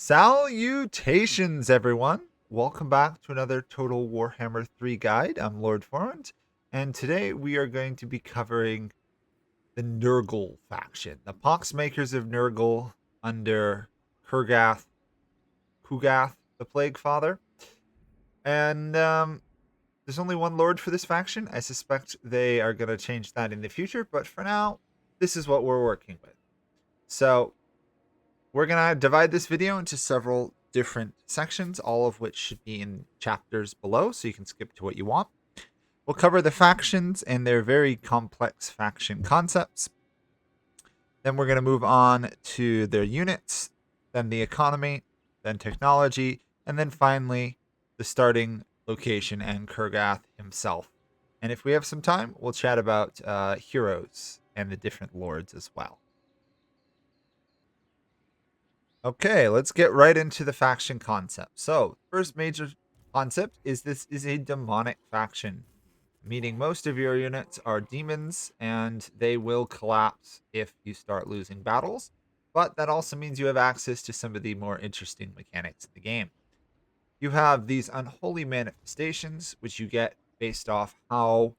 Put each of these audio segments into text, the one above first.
Salutations, everyone! Welcome back to another Total Warhammer 3 guide. I'm Lord Forwind, and today we are going to be covering the Nurgle faction, the poxmakers of Nurgle under Kugath, the Plague Father. And there's only one Lord for this faction. I suspect they are going to change that in the future, but for now, this is what we're working with. So we're going to divide this video into several different sections, all of which should be in chapters below, so you can skip to what you want. We'll cover the factions and their very complex faction concepts. Then we're going to move on to their units, then the economy, then technology, and then finally the starting location and Kurgath himself. And if we have some time, we'll chat about heroes and the different lords as well. Okay, let's get right into the faction concept. So, first major concept is this is a demonic faction, meaning most of your units are demons and they will collapse if you start losing battles. But that also means you have access to some of the more interesting mechanics in the game. You have these unholy manifestations, which you get based off how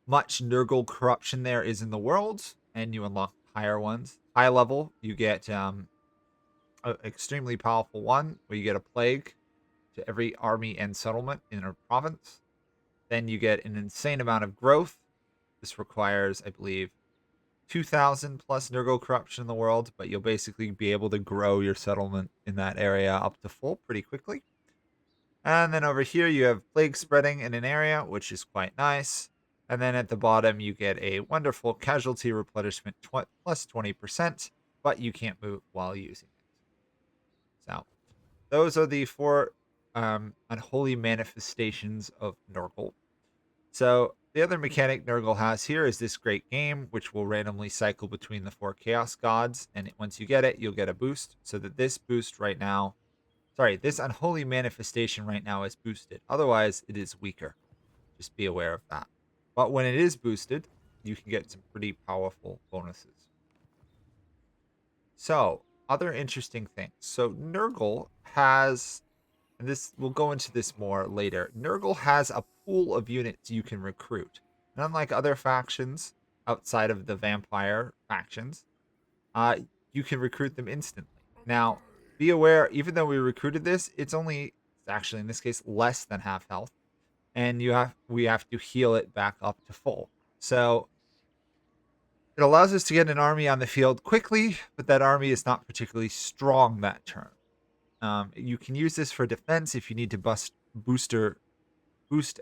much Nurgle corruption there is in the world, and you unlock higher ones. High level, you get an extremely powerful one where you get a plague to every army and settlement in a province. Then you get an insane amount of growth. This requires, I believe, 2,000 plus Nurgle corruption in the world, but you'll basically be able to grow your settlement in that area up to full pretty quickly. And then over here you have plague spreading in an area, which is quite nice. And then at the bottom you get a wonderful casualty replenishment plus 20%, but you can't move while using it. So those are the four unholy manifestations of Nurgle. So the other mechanic Nurgle has here is this great game, which will randomly cycle between the four Chaos Gods. And once you get it, you'll get a boost. So that this boost right now, this unholy manifestation right now is boosted. Otherwise, it is weaker. Just be aware of that. But when it is boosted, you can get some pretty powerful bonuses. So, other interesting things. So Nurgle has, and this we'll go into this more later. Nurgle has a pool of units you can recruit. And unlike other factions outside of the vampire factions, you can recruit them instantly. Now, be aware, even though we recruited this, it's actually in this case less than half health, and we have to heal it back up to full. So it allows us to get an army on the field quickly, but that army is not particularly strong that turn. You can use this for defense if you need to boost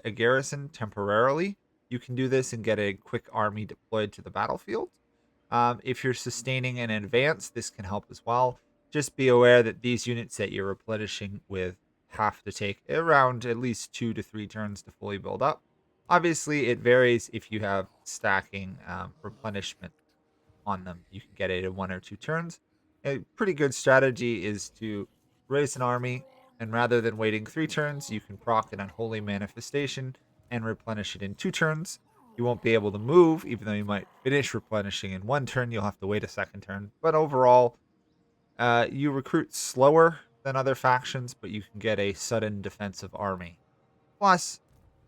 a garrison temporarily. You can do this and get a quick army deployed to the battlefield. If you're sustaining an advance, this can help as well. Just be aware that these units that you're replenishing with have to take around at least 2 to 3 turns to fully build up. Obviously, it varies if you have stacking replenishment on them. You can get it in 1 or 2 turns. A pretty good strategy is to raise an army, and rather than waiting 3 turns, you can proc an unholy manifestation and replenish it in 2 turns. You won't be able to move, even though you might finish replenishing in 1 turn. You'll have to wait a 2nd turn. But overall, you recruit slower than other factions, but you can get a sudden defensive army. Plus,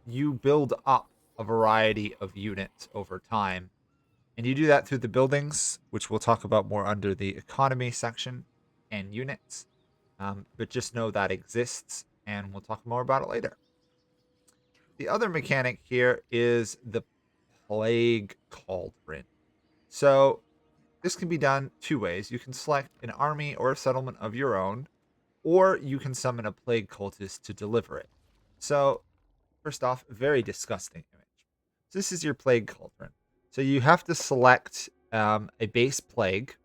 you build up a variety of units over time. And you do that through the buildings, which we'll talk about more under the economy section, and units. But just know that exists, and we'll talk more about it later. The other mechanic here is the Plague Cauldron. So this can be done 2 ways. You can select an army or a settlement of your own, or you can summon a plague cultist to deliver it. So first off, very disgusting image. So this is your Plague Cauldron. So you have to select a base plague,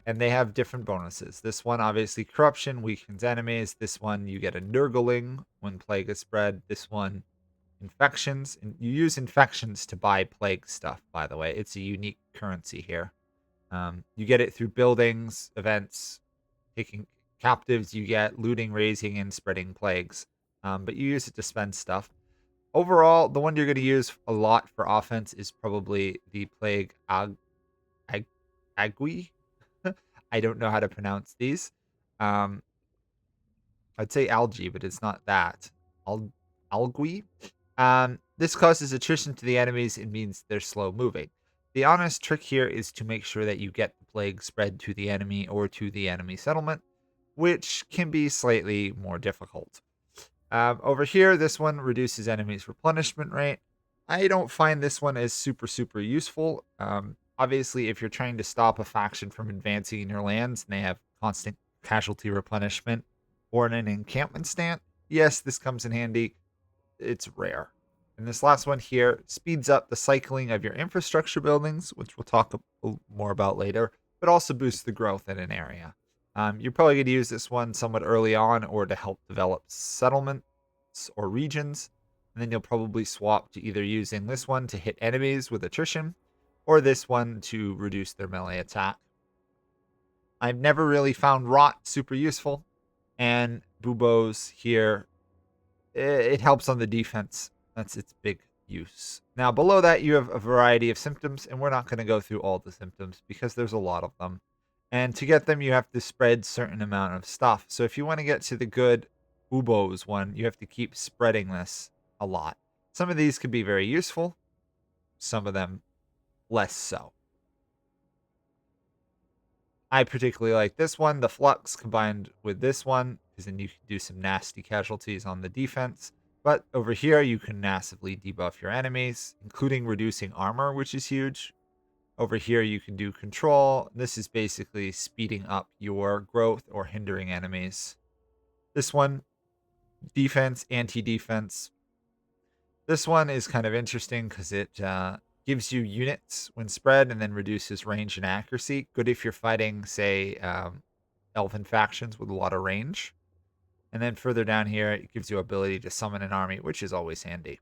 and they have different bonuses. This one, obviously, corruption, weakens enemies. This one, you get a Nurgling when plague is spread. This one, infections. And you use infections to buy plague stuff, by the way. It's a unique currency here. You get it through buildings, events, taking captives. You get looting, raising, and spreading plagues. But you use it to spend stuff. Overall, the one you're going to use a lot for offense is probably the Plague Agui. I don't know how to pronounce these. I'd say algae, but it's not that. Algae. This causes attrition to the enemies and means they're slow moving. The honest trick here is to make sure that you get the plague spread to the enemy or to the enemy settlement, which can be slightly more difficult. Over here, this one reduces enemies' replenishment rate. I don't find this one as super useful. Obviously, if you're trying to stop a faction from advancing in your lands and they have constant casualty replenishment or in an encampment stand, yes, this comes in handy. It's rare. And this last one here speeds up the cycling of your infrastructure buildings, which we'll talk more about later, but also boosts the growth in an area. You're probably going to use this one somewhat early on or to help develop settlements or regions. And then you'll probably swap to either using this one to hit enemies with attrition or this one to reduce their melee attack. I've never really found Rot super useful. And Buboes here, it helps on the defense. That's its big use. Now, below that, you have a variety of symptoms, and we're not going to go through all the symptoms because there's a lot of them. And to get them, you have to spread certain amount of stuff. So if you want to get to the good Buboes one, you have to keep spreading this a lot. Some of these could be very useful. Some of them less so. I particularly like this one, the Flux, combined with this one, because then you can do some nasty casualties on the defense. But over here, you can massively debuff your enemies, including reducing armor, which is huge. Over here, you can do control. This is basically speeding up your growth or hindering enemies. This one, defense, anti-defense. This one is kind of interesting because it gives you units when spread and then reduces range and accuracy. Good if you're fighting, say, elven factions with a lot of range. And then further down here, it gives you ability to summon an army, which is always handy.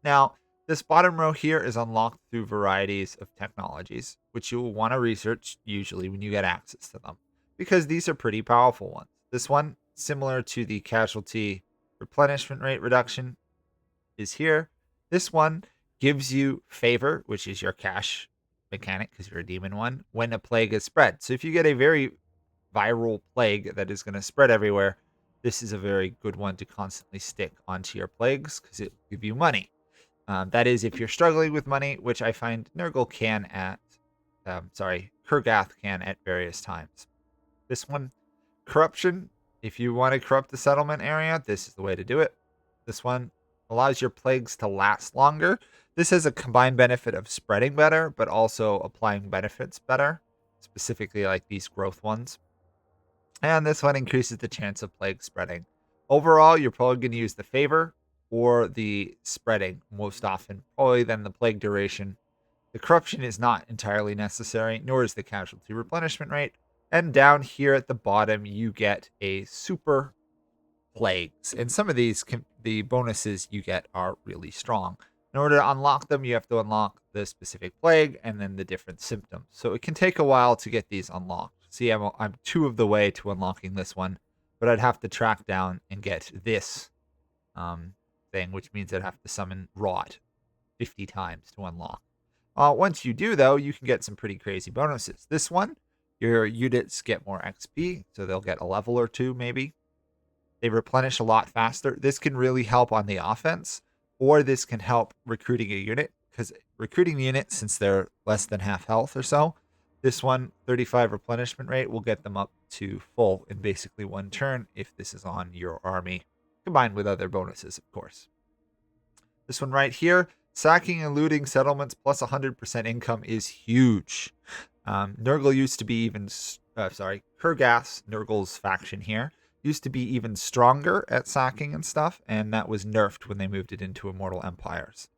Now, this bottom row here is unlocked through varieties of technologies, which you will want to research usually when you get access to them, because these are pretty powerful ones. This one, similar to the casualty replenishment rate reduction, is here. This one gives you favor, which is your cash mechanic, because you're a demon one, when a plague is spread. So if you get a very viral plague that is going to spread everywhere, this is a very good one to constantly stick onto your plagues because it will give you money. That is if you're struggling with money, which I find Nurgle can at, Kurgath can at various times. This one, corruption. If you want to corrupt the settlement area, this is the way to do it. This one allows your plagues to last longer. This has a combined benefit of spreading better, but also applying benefits better, specifically like these growth ones. And this one increases the chance of plague spreading. Overall, you're probably going to use the favor or the spreading most often, probably then the plague duration. The corruption is not entirely necessary, nor is the casualty replenishment rate. And down here at the bottom, you get a super plagues. And some of these, the bonuses you get are really strong. In order to unlock them, you have to unlock the specific plague and then the different symptoms. So it can take a while to get these unlocked. See, I'm 2 of the way to unlocking this one, but I'd have to track down and get this thing, which means I'd have to summon Rot 50 times to unlock. Once you do, though, you can get some pretty crazy bonuses. This one, your units get more XP, so they'll get a level or 2 maybe. They replenish a lot faster. This can really help on the offense, or this can help recruiting a unit, because recruiting the unit, since they're less than half health or so, this one, 35 replenishment rate, will get them up to full in basically 1 turn if this is on your army, combined with other bonuses, of course. This one right here, sacking and looting settlements plus 100% income is huge. Nurgle used to be even, Kurgath's, Nurgle's faction here, used to be even stronger at sacking and stuff, and that was nerfed when they moved it into Immortal Empires.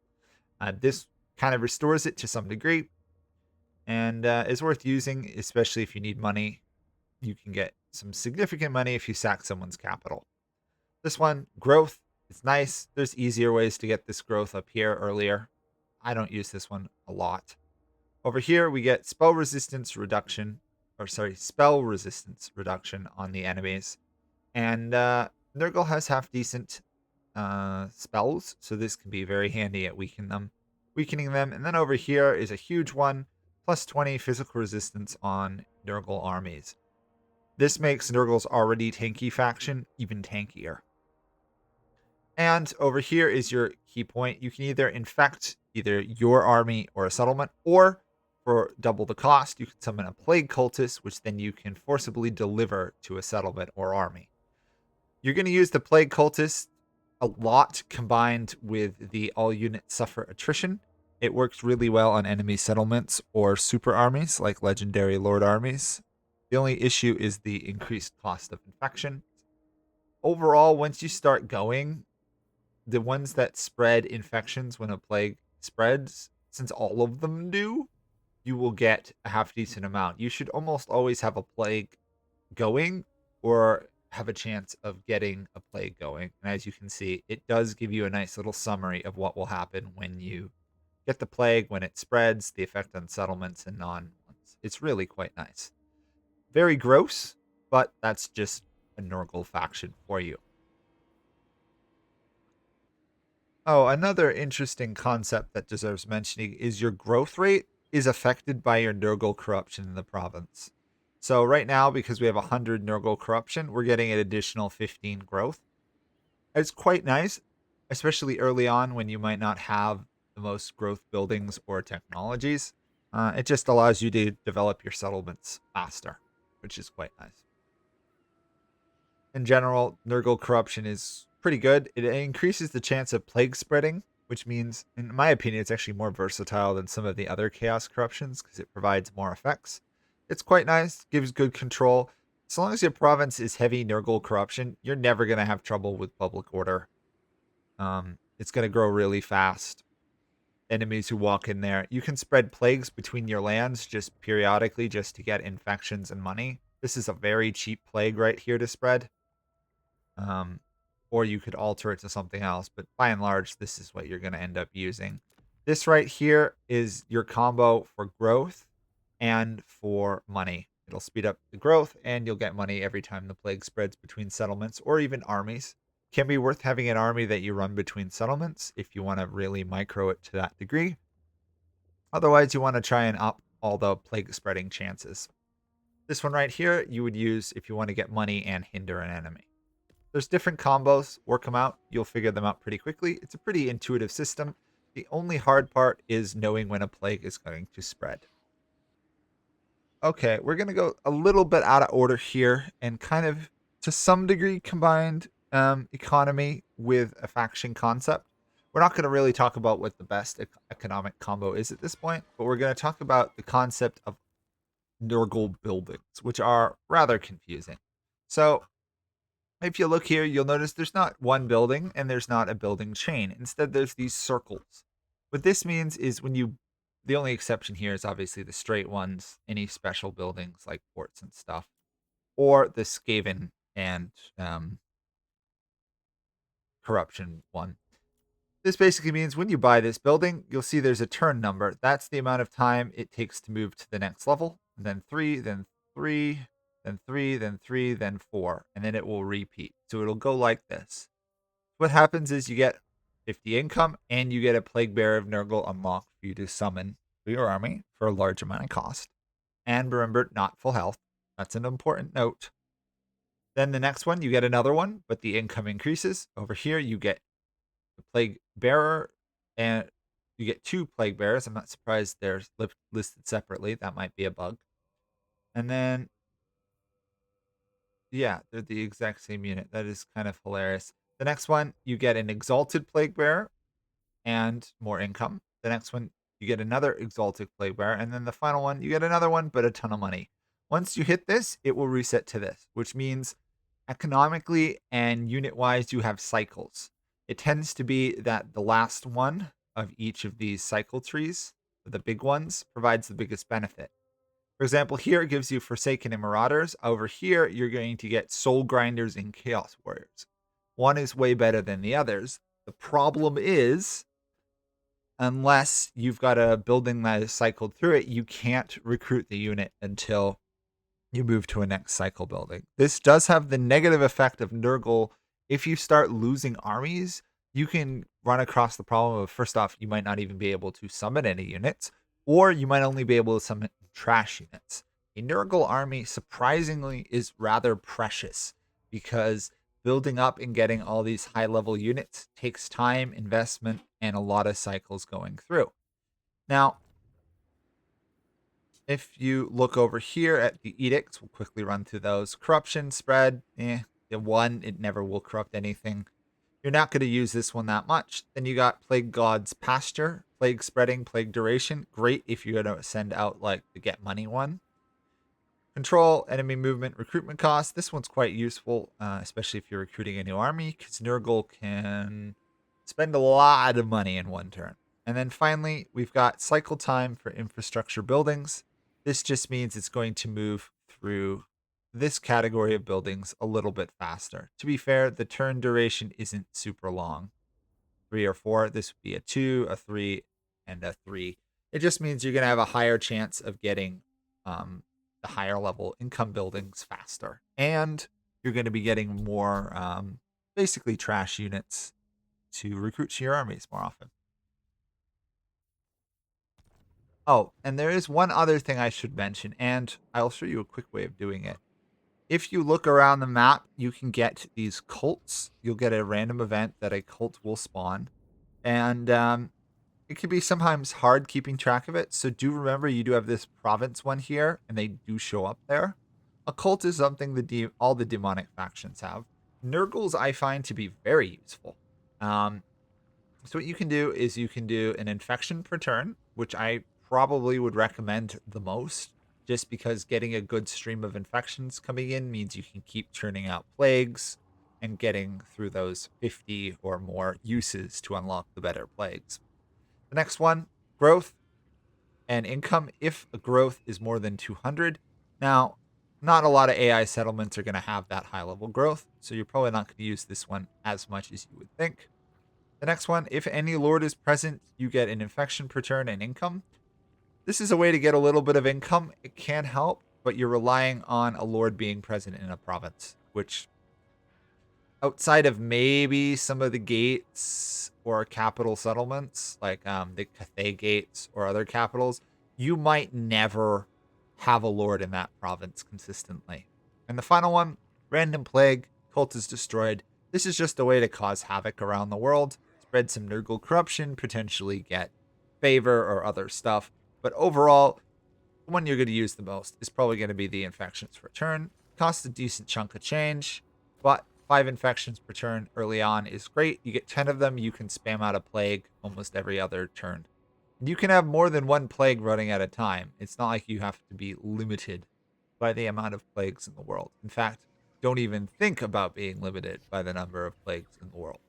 This kind of restores it to some degree, and is worth using, especially if you need money. You can get some significant money if you sack someone's capital. This one, growth, it's nice. There's easier ways to get this growth up here earlier. I don't use this one a lot. Over here, we get spell resistance reduction on the enemies. And Nurgle has half decent spells, so this can be very handy at weakening them. And then over here is a huge one, plus 20 physical resistance on Nurgle armies. This makes Nurgle's already tanky faction even tankier. And over here is your key point. You can either infect either your army or a settlement, or for double the cost, you can summon a plague cultist, which then you can forcibly deliver to a settlement or army. You're going to use the plague cultist a lot combined with the all units suffer attrition. It works really well on enemy settlements or super armies like legendary lord armies. The only issue is the increased cost of infection. Overall, once you start going, the ones that spread infections when a plague spreads, since all of them do, you will get a half decent amount. You should almost always have a plague going or have a chance of getting a plague going. And as you can see, it does give you a nice little summary of what will happen when you get the plague, when it spreads, the effect on settlements and non ones. It's really quite nice. Very gross, but that's just a Nurgle faction for you. Oh, another interesting concept that deserves mentioning is your growth rate is affected by your Nurgle corruption in the province. So right now, because we have 100 Nurgle corruption, we're getting an additional 15 growth. It's quite nice, especially early on when you might not have the most growth buildings or technologies. It just allows you to develop your settlements faster, which is quite nice. In general, Nurgle corruption is pretty good. It increases the chance of plague spreading, which means, in my opinion, it's actually more versatile than some of the other chaos corruptions because it provides more effects. It's quite nice, gives good control. As long as your province is heavy Nurgle corruption, you're never going to have trouble with public order. It's going to grow really fast. Enemies who walk in there. You can spread plagues between your lands just periodically just to get infections and money. This is a very cheap plague right here to spread. Um, or you could alter it to something else, but by and large, this is what you're going to end up using. This right here is your combo for growth and for money. It'll speed up the growth, and you'll get money every time the plague spreads between settlements or even armies. Can be worth having an army that you run between settlements if you want to really micro it to that degree. Otherwise, you want to try and up all the plague spreading chances. This one right here, you would use if you want to get money and hinder an enemy. There's different combos. Work them out. You'll figure them out pretty quickly. It's a pretty intuitive system. The only hard part is knowing when a plague is going to spread. Okay, we're going to go a little bit out of order here and kind of, to some degree, combined economy with a faction concept. We're not going to really talk about what the best economic combo is at this point, but we're going to talk about the concept of Nurgle buildings, which are rather confusing. So if you look here, you'll notice there's not one building and there's not a building chain. Instead, there's these circles. What this means is the only exception here is obviously the straight ones, any special buildings like ports and stuff, or the Skaven and corruption one. This basically means when you buy this building, you'll see there's a turn number. That's the amount of time it takes to move to the next level. And then 3, then 3, then 3, then 3, then 4. And then it will repeat. So it'll go like this. What happens is you get 50 income and you get a Plague Bearer of Nurgle unlocked for you to summon to your army for a large amount of cost. And remember, not full health. That's an important note. Then the next one, you get another one, but the income increases. Over here, you get the Plague Bearer, and you get 2 Plague Bearers. I'm not surprised they're listed separately. That might be a bug. And then, yeah, they're the exact same unit. That is kind of hilarious. The next one, you get an Exalted Plague Bearer and more income. The next one, you get another Exalted Plague Bearer. And then the final one, you get another one, but a ton of money. Once you hit this, it will reset to this, which means economically and unit-wise, you have cycles. It tends to be that the last one of each of these cycle trees, the big ones, provides the biggest benefit. For example, here it gives you Forsaken and Marauders. Over here, you're going to get Soul Grinders and Chaos Warriors. One is way better than the others. The problem is, unless you've got a building that is cycled through it, you can't recruit the unit until you move to a next cycle building. This does have the negative effect of Nurgle. If you start losing armies, you can run across the problem of, first off, you might not even be able to summon any units, or you might only be able to summon trash units. A Nurgle army surprisingly is rather precious because building up and getting all these high level units takes time, investment, and a lot of cycles going through. Now, if you look over here at the edicts, we'll quickly run through those. Corruption spread, the one, it never will corrupt anything. You're not going to use this one that much. Then you got Plague God's Pasture, Plague Spreading, Plague Duration. Great if you're going to send out like the Get Money one. Control, Enemy Movement, Recruitment Cost. This one's quite useful, especially if you're recruiting a new army, because Nurgle can spend a lot of money in one turn. And then finally, we've got Cycle Time for Infrastructure Buildings. This just means it's going to move through this category of buildings a little bit faster. To be fair, the turn duration isn't super long. 3 or 4, this would be a 2, a 3, and a 3. It just means you're going to have a higher chance of getting the higher level income buildings faster. And you're going to be getting more basically trash units to recruit to your armies more often. Oh, and there is one other thing I should mention, and I'll show you a quick way of doing it. If you look around the map, you can get these cults. You'll get a random event that a cult will spawn. And it can be sometimes hard keeping track of it. So do remember you do have this province one here, and they do show up there. A cult is something all the demonic factions have. Nurgles I find to be very useful. So what you can do is you can do an infection per turn, which I probably would recommend the most, just because getting a good stream of infections coming in means you can keep churning out plagues and getting through those 50 or more uses to unlock the better plagues. The next one, growth and income if a growth is more than 200. Now, not a lot of AI settlements are going to have that high level growth, so you're probably not going to use this one as much as you would think. The next one, if any lord is present, you get an infection per turn and income. This is a way to get a little bit of income. It can help, but you're relying on a lord being present in a province, which outside of maybe some of the gates or capital settlements, like the Cathay gates or other capitals, you might never have a lord in that province consistently. And the final one, random plague, cult is destroyed. This is just a way to cause havoc around the world, spread some Nurgle corruption, potentially get favor or other stuff. But overall, the one you're going to use the most is probably going to be the infections per turn. Costs a decent chunk of change, but 5 infections per turn early on is great. You get 10 of them, you can spam out a plague almost every other turn. You can have more than one plague running at a time. It's not like you have to be limited by the amount of plagues in the world. In fact, don't even think about being limited by the number of plagues in the world.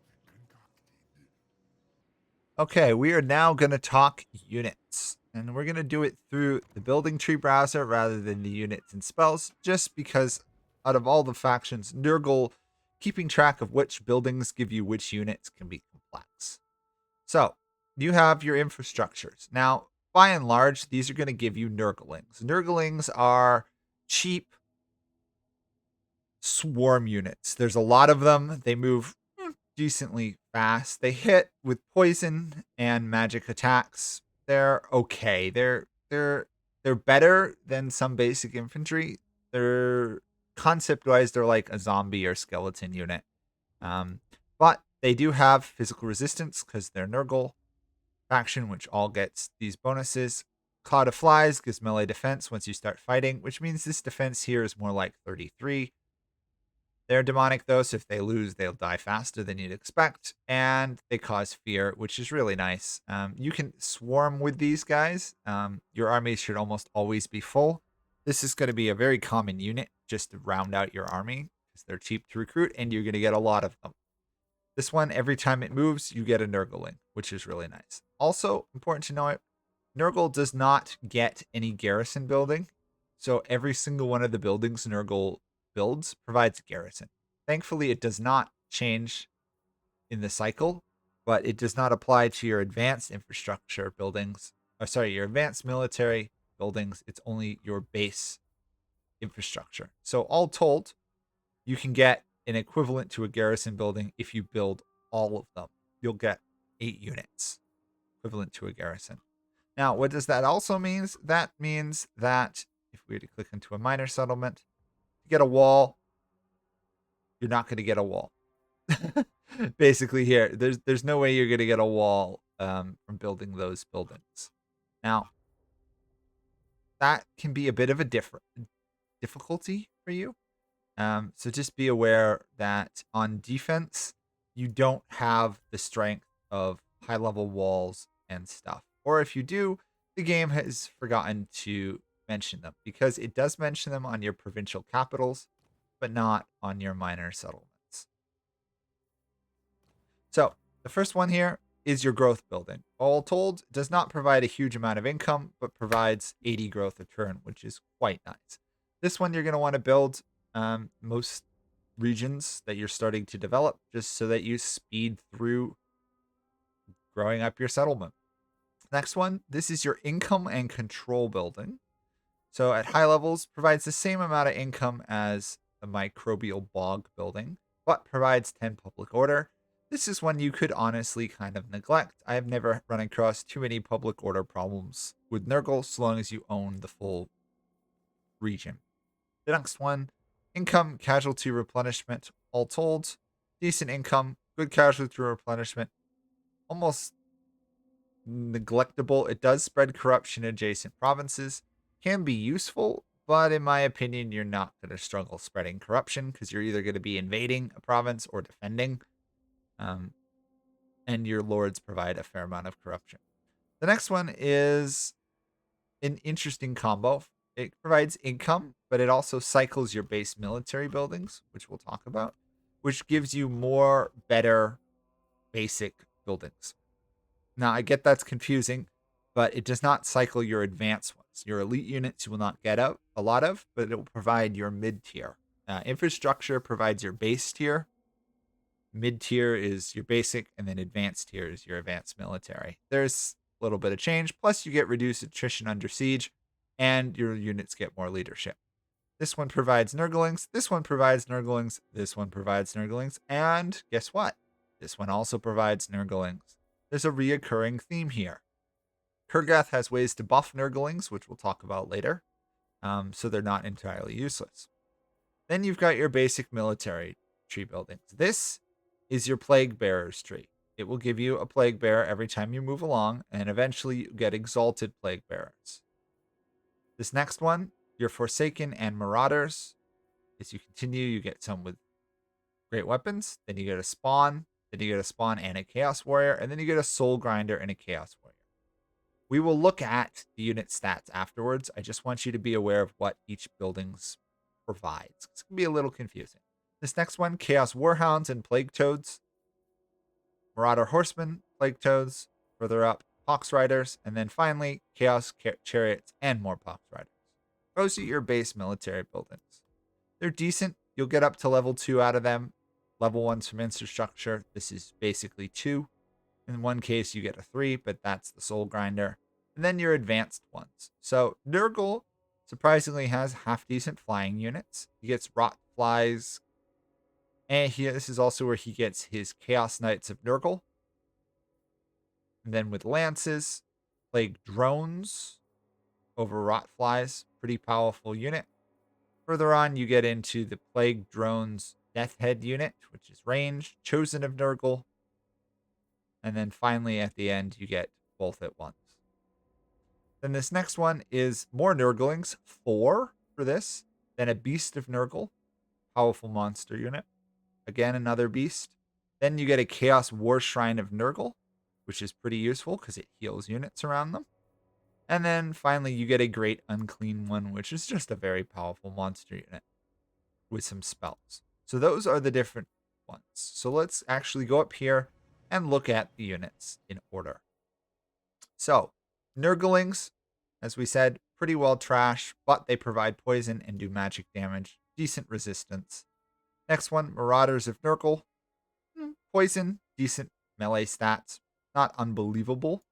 Okay, we are now going to talk units. And we're going to do it through the building tree browser rather than the units and spells, just because out of all the factions, Nurgle, keeping track of which buildings give you which units can be complex. So, you have your infrastructures. Now, by and large, these are going to give you Nurglings. Nurglings are cheap swarm units. There's a lot of them. They move decently fast. They hit with poison and magic attacks. They're okay. They're better than some basic infantry. They're concept wise, they're like a zombie or skeleton unit. But they do have physical resistance because they're Nurgle faction, which all gets these bonuses. Cloud of Flies gives melee defense once you start fighting, which means this defense here is more like 33. They're demonic, though, so if they lose, they'll die faster than you'd expect, and they cause fear, which is really nice. You can swarm with these guys. Your armies should almost always be full. This is going to be a very common unit just to round out your army, because they're cheap to recruit, and you're going to get a lot of them. This one, every time it moves, you get a Nurgling, which is really nice. Also, important to note, Nurgle does not get any garrison building, so every single one of the buildings Nurgle builds provides garrison. Thankfully, it does not change in the cycle, but it does not apply to your advanced infrastructure buildings. Your advanced military buildings. It's only your base infrastructure. So all told, you can get an equivalent to a garrison building if you build all of them. You'll get 8 units equivalent to a garrison. Now, what does that also mean? That means that if we were to click into a miner settlement, to get a wall, you're not going to get a wall. Basically here, there's no way you're going to get a wall from building those buildings. Now, that can be a bit of a difficulty for you. So just be aware that on defense, you don't have the strength of high level walls and stuff. Or if you do, the game has forgotten to mention them, because it does mention them on your provincial capitals, but not on your minor settlements. So the first one here is your growth building. All told, it does not provide a huge amount of income, but provides 80 growth a turn, which is quite nice. This one you're going to want to build most regions that you're starting to develop, just so that you speed through growing up your settlement. Next one, this is your income and control building. So at high levels, provides the same amount of income as a microbial bog building, but provides 10 public order. This is one you could honestly kind of neglect. I have never run across too many public order problems with Nurgle, so long as you own the full region. The next one, income, casualty replenishment. All told, decent income, good casualty replenishment, almost neglectable. It does spread corruption in adjacent provinces, can be useful, but in my opinion, you're not going to struggle spreading corruption, because you're either going to be invading a province or defending. And your lords provide a fair amount of corruption. The next one is an interesting combo. It provides income, but it also cycles your base military buildings, which we'll talk about, which gives you more better basic buildings. Now, I get that's confusing, but it does not cycle your advanced ones. Your elite units you will not get out a lot of, but it will provide your mid-tier. Infrastructure provides your base tier. Mid-tier is your basic, and then advanced tier is your advanced military. There's a little bit of change, plus you get reduced attrition under siege, and your units get more leadership. This one provides Nurglings, this one provides Nurglings, this one provides Nurglings, and guess what? This one also provides Nurglings. There's a reoccurring theme here. Kurgath has ways to buff Nurglings, which we'll talk about later, so they're not entirely useless. Then you've got your basic military tree buildings. This is your Plague Bearers tree. It will give you a Plague Bearer every time you move along, and eventually you get Exalted Plague Bearers. This next one, your Forsaken and Marauders. As you continue, you get some with great weapons, then you get a spawn, then you get a spawn and a Chaos Warrior, and then you get a Soul Grinder and a Chaos Warrior. We will look at the unit stats afterwards. I just want you to be aware of what each building provides. It's going to be a little confusing. This next one, Chaos Warhounds and Plague Toads. Marauder Horsemen, Plague Toads. Further up, Pox Riders. And then finally, Chaos Chariots and more Pox Riders. Those are your base military buildings. They're decent. You'll get up to level 2 out of them. Level 1's from infrastructure. This is basically 2. In one case, you get a 3, but that's the Soul Grinder. And then your advanced ones. So Nurgle surprisingly has half-decent flying units. He gets Rot Flies. And this is also where he gets his Chaos Knights of Nurgle. And then with Lances, Plague Drones over Rot Flies. Pretty powerful unit. Further on, you get into the Plague Drones Death Head unit, which is ranged, Chosen of Nurgle. And then finally, at the end, you get both at once. Then this next one is more Nurglings, 4 for this. Then a Beast of Nurgle, powerful monster unit. Again, another beast. Then you get a Chaos War Shrine of Nurgle, which is pretty useful because it heals units around them. And then finally, you get a Great Unclean One, which is just a very powerful monster unit with some spells. So those are the different ones. So let's actually go up here and look at the units in order. So, Nurglings, as we said, pretty well trash, but they provide poison and do magic damage. Decent resistance. Next one, Marauders of Nurgle. Poison, decent melee stats. Not unbelievable,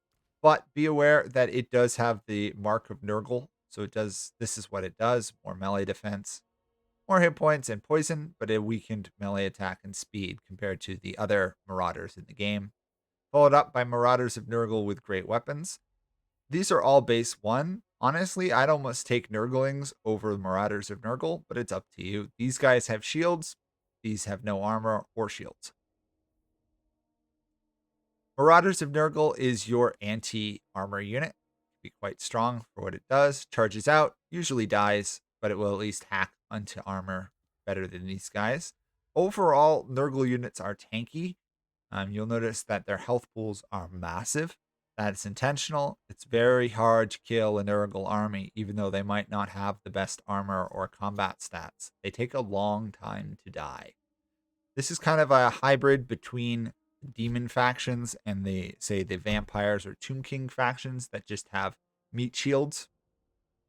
but be aware that it does have the mark of Nurgle. So this is what it does. More melee defense, more hit points and poison, but a weakened melee attack and speed compared to the other Marauders in the game. Followed up by Marauders of Nurgle with great weapons. These are all base 1. Honestly, I'd almost take Nurglings over the Marauders of Nurgle, but it's up to you. These guys have shields. These have no armor or shields. Marauders of Nurgle is your anti-armor unit. Be quite strong for what it does. Charges out, usually dies, but it will at least hack onto armor better than these guys. Overall, Nurgle units are tanky. You'll notice that their health pools are massive. That's intentional. It's very hard to kill a Nurgle army, even though they might not have the best armor or combat stats. They take a long time to die. This is kind of a hybrid between demon factions and the vampires or Tomb King factions that just have meat shields.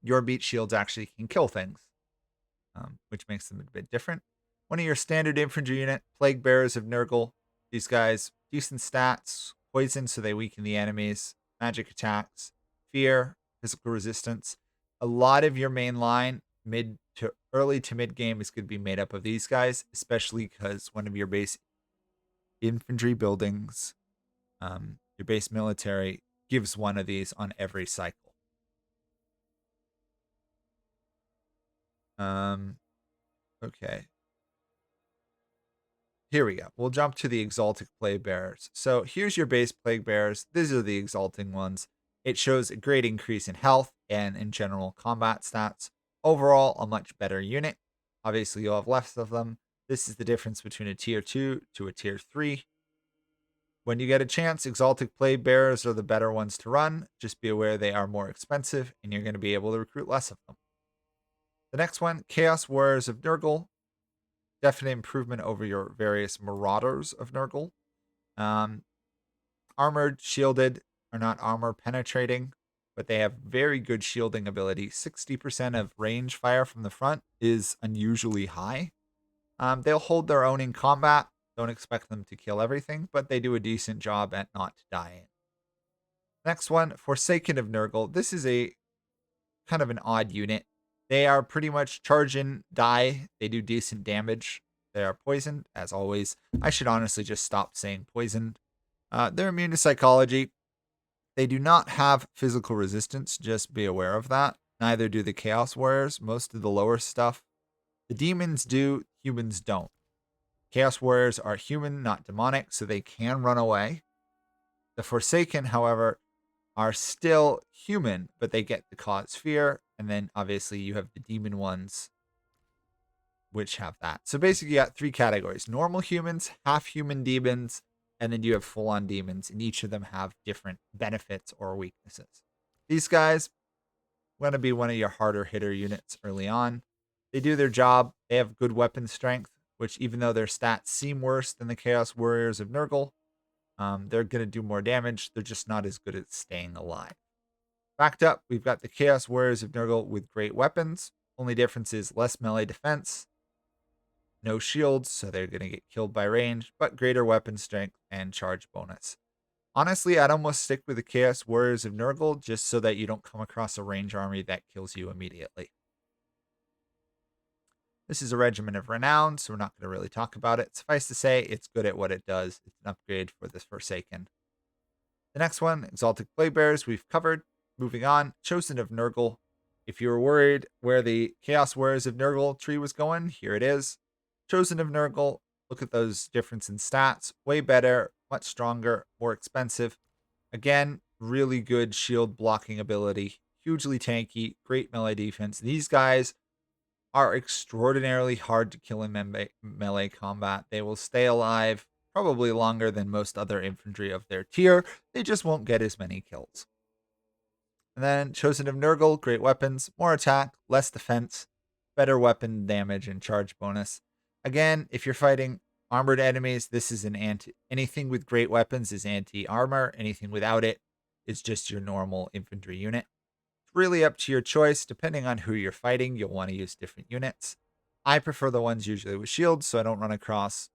Your meat shields actually can kill things, which makes them a bit different. One of your standard infantry unit, Plague Bearers of Nurgle. These guys, decent stats, poison so they weaken the enemies, magic attacks, fear, physical resistance. A lot of your main line, mid to early to mid game, is going to be made up of these guys, especially because one of your base infantry buildings, your base military, gives one of these on every cycle. Okay. Here we go. We'll jump to the Exalted Plague Bearers. So here's your base Plague Bearers. These are the exalting ones. It shows a great increase in health and in general combat stats. Overall, a much better unit. Obviously, you'll have less of them. This is the difference between a tier 2 to a tier 3. When you get a chance, Exalted Plague Bearers are the better ones to run. Just be aware they are more expensive, and you're going to be able to recruit less of them. The next one, Chaos Warriors of Nurgle. Definite improvement over your various Marauders of Nurgle. Armored, shielded, are not armor penetrating, but they have very good shielding ability. 60% of range fire from the front is unusually high. They'll hold their own in combat. Don't expect them to kill everything, but they do a decent job at not dying. Next one, Forsaken of Nurgle. This is a kind of an odd unit. They are pretty much charge in, die. They do decent damage. They are poisoned, as always. I should honestly just stop saying poisoned. They're immune to psychology. They do not have physical resistance. Just be aware of that. Neither do the Chaos Warriors. Most of the lower stuff. The demons do, humans don't. Chaos Warriors are human, not demonic, so they can run away. The Forsaken, however, are still human, but they get to cause fear. And then obviously you have the demon ones, which have that. So basically you got 3 categories: normal humans, half human demons, and then you have full on demons, and each of them have different benefits or weaknesses. These guys want to be one of your harder hitter units early on. They do their job. They have good weapon strength, which even though their stats seem worse than the Chaos Warriors of Nurgle, they're going to do more damage. They're just not as good at staying alive. Backed up, we've got the Chaos Warriors of Nurgle with great weapons. Only difference is less melee defense, no shields, so they're going to get killed by range, but greater weapon strength and charge bonus. Honestly, I'd almost stick with the Chaos Warriors of Nurgle just so that you don't come across a range army that kills you immediately. This is a Regiment of Renown, so we're not going to really talk about it. Suffice to say, it's good at what it does. It's an upgrade for this Forsaken. The next one, Exalted Plague Bearers, we've covered. Moving on, Chosen of Nurgle. If you were worried where the Chaos Warriors of Nurgle tree was going, here it is. Chosen of Nurgle, look at those difference in stats. Way better, much stronger, more expensive. Again, really good shield blocking ability. Hugely tanky, great melee defense. These guys are extraordinarily hard to kill in melee combat. They will stay alive probably longer than most other infantry of their tier. They just won't get as many kills. And then Chosen of Nurgle, great weapons, more attack, less defense, better weapon damage and charge bonus. Again, if you're fighting armored enemies, this is an anything with great weapons is anti-armor. Anything without it is just your normal infantry unit. It's really up to your choice. Depending on who you're fighting, you'll want to use different units. I prefer the ones usually with shields, so I don't run across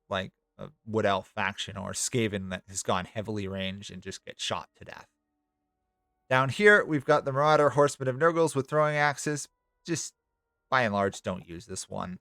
like a Wood Elf faction or Skaven that has gone heavily ranged and just get shot to death. Down here, we've got the Marauder Horsemen of Nurgles with throwing axes. Just by and large, don't use this one.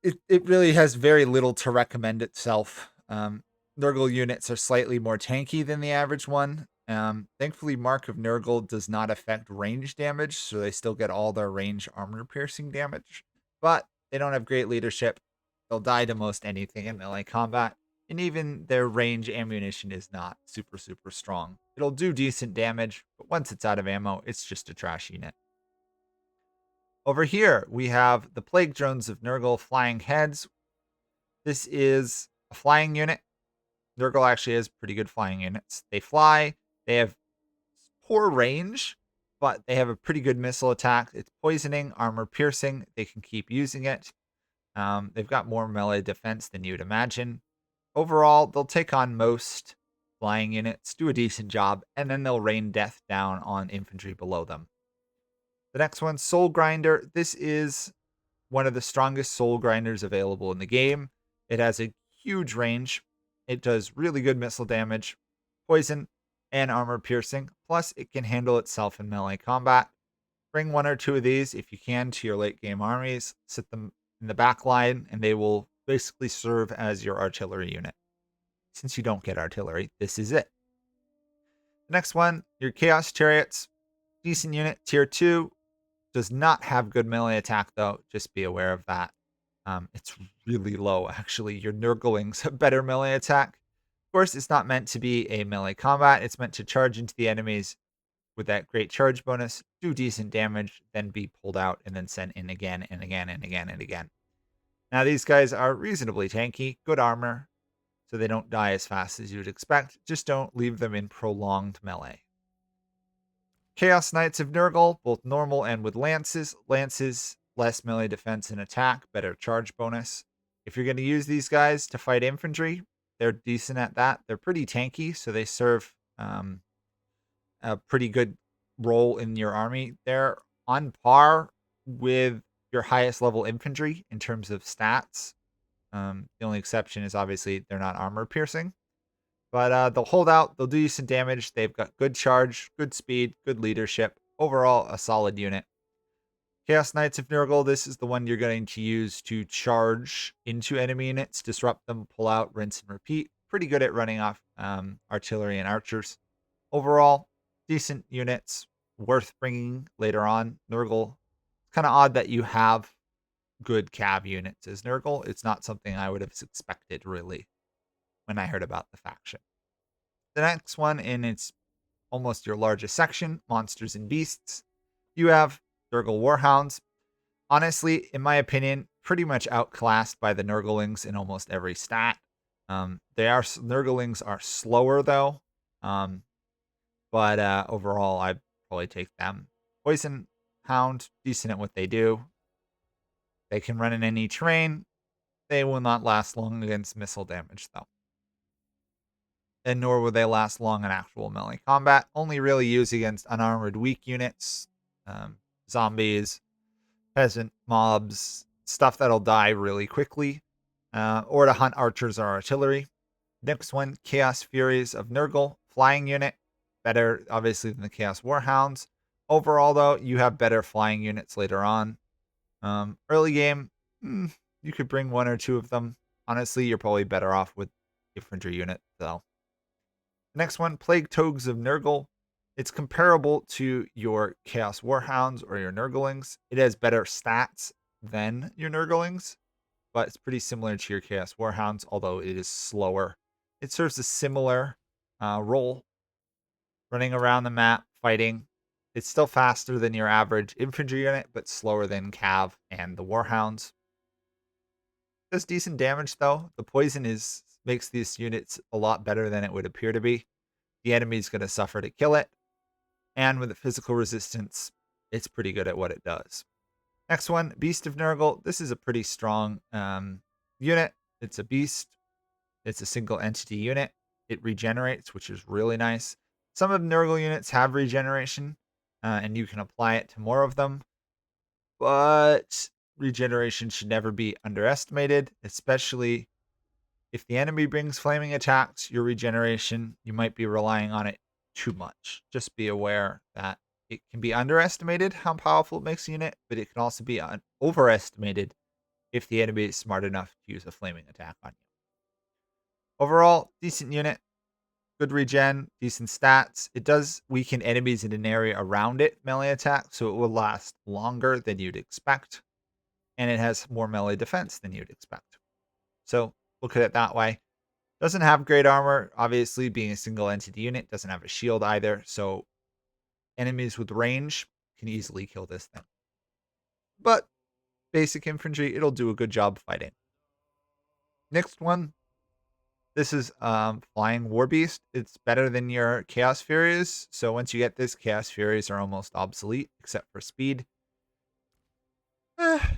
It really has very little to recommend itself. Nurgle units are slightly more tanky than the average one. Thankfully, Mark of Nurgle does not affect range damage, so they still get all their range armor piercing damage. But they don't have great leadership. They'll die to most anything in melee combat, and even their range ammunition is not super, super strong. It'll do decent damage, but once it's out of ammo, it's just a trash unit. Over here, we have the Plague Drones of Nurgle Flying Heads. This is a flying unit. Nurgle actually has pretty good flying units. They fly, they have poor range, but they have a pretty good missile attack. It's poisoning, armor piercing. They can keep using it. They've got more melee defense than you'd imagine. Overall, they'll take on most flying units, do a decent job, and then they'll rain death down on infantry below them. The next one, Soul Grinder. This is one of the strongest soul grinders available in the game. It has a huge range. It does really good missile damage, poison, and armor piercing. Plus, it can handle itself in melee combat. Bring one or two of these if you can to your late game armies. Sit them in the back line, and they will basically serve as your artillery unit. Since you don't get artillery, this is it. The next one, your Chaos Chariots. Decent unit, tier 2. Does not have good melee attack, though. Just be aware of that. It's really low, actually. Your Nurglings have better melee attack. Of course, it's not meant to be a melee combat. It's meant to charge into the enemies with that great charge bonus, do decent damage, then be pulled out and then sent in again and again and again and again. Now, these guys are reasonably tanky, good armor, so they don't die as fast as you'd expect. Just don't leave them in prolonged melee. Chaos Knights of Nurgle, both normal and with lances. Lances, less melee defense and attack, better charge bonus. If you're going to use these guys to fight infantry, they're decent at that. They're pretty tanky, so they serve a pretty good role in your army. They're on par with your highest level infantry in terms of stats. The only exception is obviously they're not armor piercing. But they'll hold out. They'll do you some damage. They've got good charge, good speed, good leadership. Overall, a solid unit. Chaos Knights of Nurgle. This is the one you're going to use to charge into enemy units, disrupt them, pull out, rinse, and repeat. Pretty good at running off artillery and archers. Overall, decent units. Worth bringing later on. Nurgle. It's kind of odd that you have good cav units as Nurgle. It's not something I would have expected, really, when I heard about the faction. The next one, and it's almost your largest section, Monsters and Beasts. You have Nurgle Warhounds. Honestly, in my opinion, pretty much outclassed by the Nurglings in almost every stat. Nurglings are slower though, but overall, I'd probably take them. Poison Hound, decent at what they do. They can run in any terrain. They will not last long against missile damage though. And nor will they last long in actual melee combat. Only really used against unarmored weak units, zombies, peasant mobs, stuff that'll die really quickly, or to hunt archers or artillery. Next one, Chaos Furies of Nurgle, flying unit. Better, obviously, than the Chaos Warhounds. Overall, though, you have better flying units later on. Early game, you could bring one or two of them. Honestly, you're probably better off with infantry unit, though. Next one, Plague Toads of Nurgle. It's comparable to your Chaos Warhounds or your Nurglings. It has better stats than your Nurglings, but it's pretty similar to your Chaos Warhounds, although it is slower. It serves a similar role, running around the map, fighting. It's still faster than your average infantry unit, but slower than Cav and the Warhounds. Does decent damage, though. The poison makes these units a lot better than it would appear to be. The enemy's going to suffer to kill it. And with the physical resistance, it's pretty good at what it does. Next one, Beast of Nurgle. This is a pretty strong unit. It's a beast. It's a single entity unit. It regenerates, which is really nice. Some of Nurgle units have regeneration, and you can apply it to more of them. But regeneration should never be underestimated, especially if the enemy brings flaming attacks, your regeneration, you might be relying on it too much. Just be aware that it can be underestimated how powerful it makes a unit, but it can also be overestimated if the enemy is smart enough to use a flaming attack on you. Overall, decent unit. good regen, decent stats. It does weaken enemies in an area around it, melee attack, so it will last longer than you'd expect. And it has more melee defense than you'd expect. So look at it that way. Doesn't have great armor, obviously, being a single entity unit. Doesn't have a shield either, so enemies with range can easily kill this thing. But basic infantry, it'll do a good job fighting. Next one, this is Flying War Beast. It's better than your Chaos Furies. So once you get this, Chaos Furies are almost obsolete, except for speed.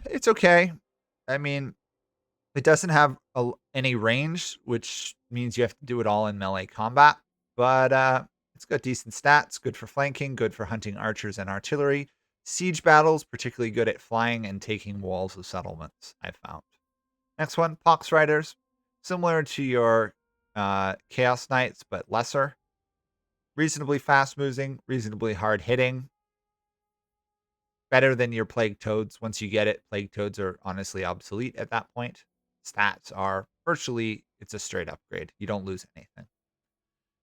It's okay. I mean, it doesn't have any range, which means you have to do it all in melee combat. But it's got decent stats, good for flanking, good for hunting archers and artillery. Siege battles, particularly good at flying and taking walls of settlements, I've found. Next one, Pox Riders. Similar to your Chaos Knights, but lesser. Reasonably fast moving, reasonably hard hitting. Better than your Plague Toads. Once you get it, Plague Toads are honestly obsolete at that point. Stats are virtually, it's a straight upgrade. You don't lose anything.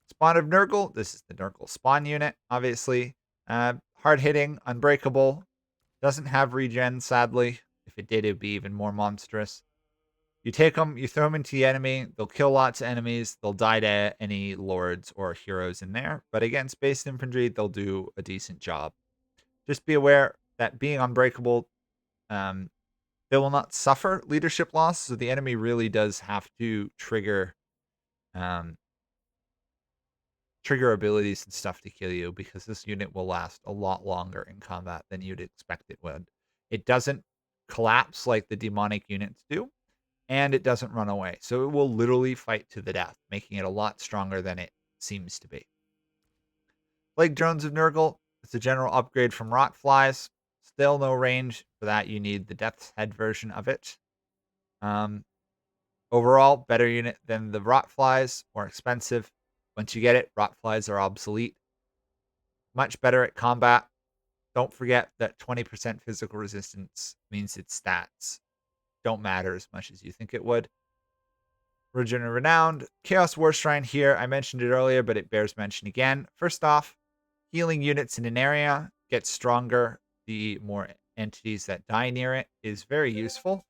Spawn of Nurgle. This is the Nurgle spawn unit, obviously. Hard hitting, unbreakable. Doesn't have regen, sadly. If it did, it would be even more monstrous. You take them, you throw them into the enemy. They'll kill lots of enemies. They'll die to any lords or heroes in there. But against space infantry, they'll do a decent job. Just be aware that being unbreakable, they will not suffer leadership loss. So the enemy really does have to trigger abilities and stuff to kill you, because this unit will last a lot longer in combat than you'd expect it would. It doesn't collapse like the demonic units do, and it doesn't run away. So it will literally fight to the death, making it a lot stronger than it seems to be. Plague Drones of Nurgle. It's a general upgrade from Rot Flies. Still no range. For that, you need the Death's Head version of it. Overall, better unit than the Rot Flies. More expensive. Once you get it, Rot Flies are obsolete. Much better at combat. Don't forget that 20% physical resistance means its stats don't matter as much as you think it would. Religion of Renowned. Chaos War Shrine here. I mentioned it earlier, but it bears mention again. First off, healing units in an area get stronger the more entities that die near it is very useful,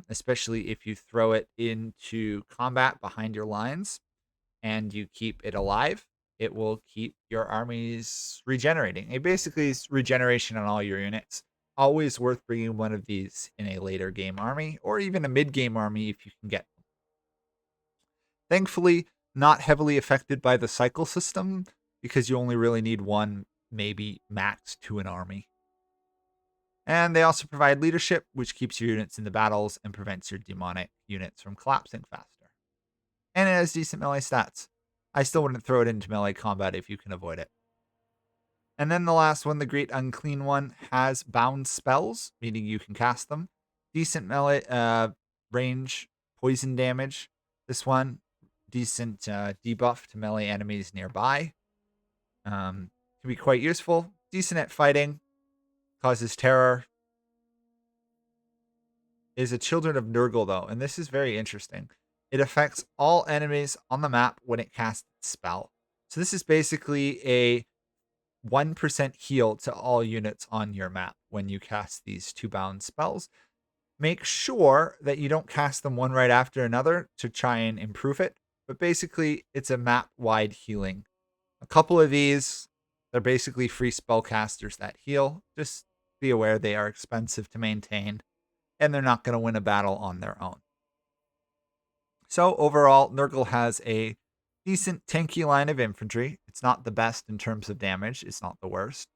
especially if you throw it into combat behind your lines and you keep it alive. It will keep your armies regenerating. It basically is regeneration on all your units. Always worth bringing one of these in a later game army, or even a mid-game army if you can get them. Thankfully, not heavily affected by the cycle system, because you only really need one, maybe max two in army. And they also provide leadership, which keeps your units in the battles and prevents your demonic units from collapsing faster. And it has decent melee stats. I still wouldn't throw it into melee combat if you can avoid it. And then the last one, the Great Unclean One, has bound spells, meaning you can cast them. Decent melee range, poison damage. This one, decent debuff to melee enemies nearby. Can be quite useful. Decent at fighting. Causes terror. Is a Children of Nurgle, though, and this is very interesting. It affects all enemies on the map when it casts its spell. So this is basically a 1% heal to all units on your map when you cast these two bound spells. Make sure that you don't cast them one right after another to try and improve it. But basically, it's a map-wide healing. A couple of these, they're basically free spellcasters that heal. Just be aware they are expensive to maintain, and they're not going to win a battle on their own. So overall, Nurgle has a decent tanky line of infantry. It's not the best in terms of damage. It's not the worst.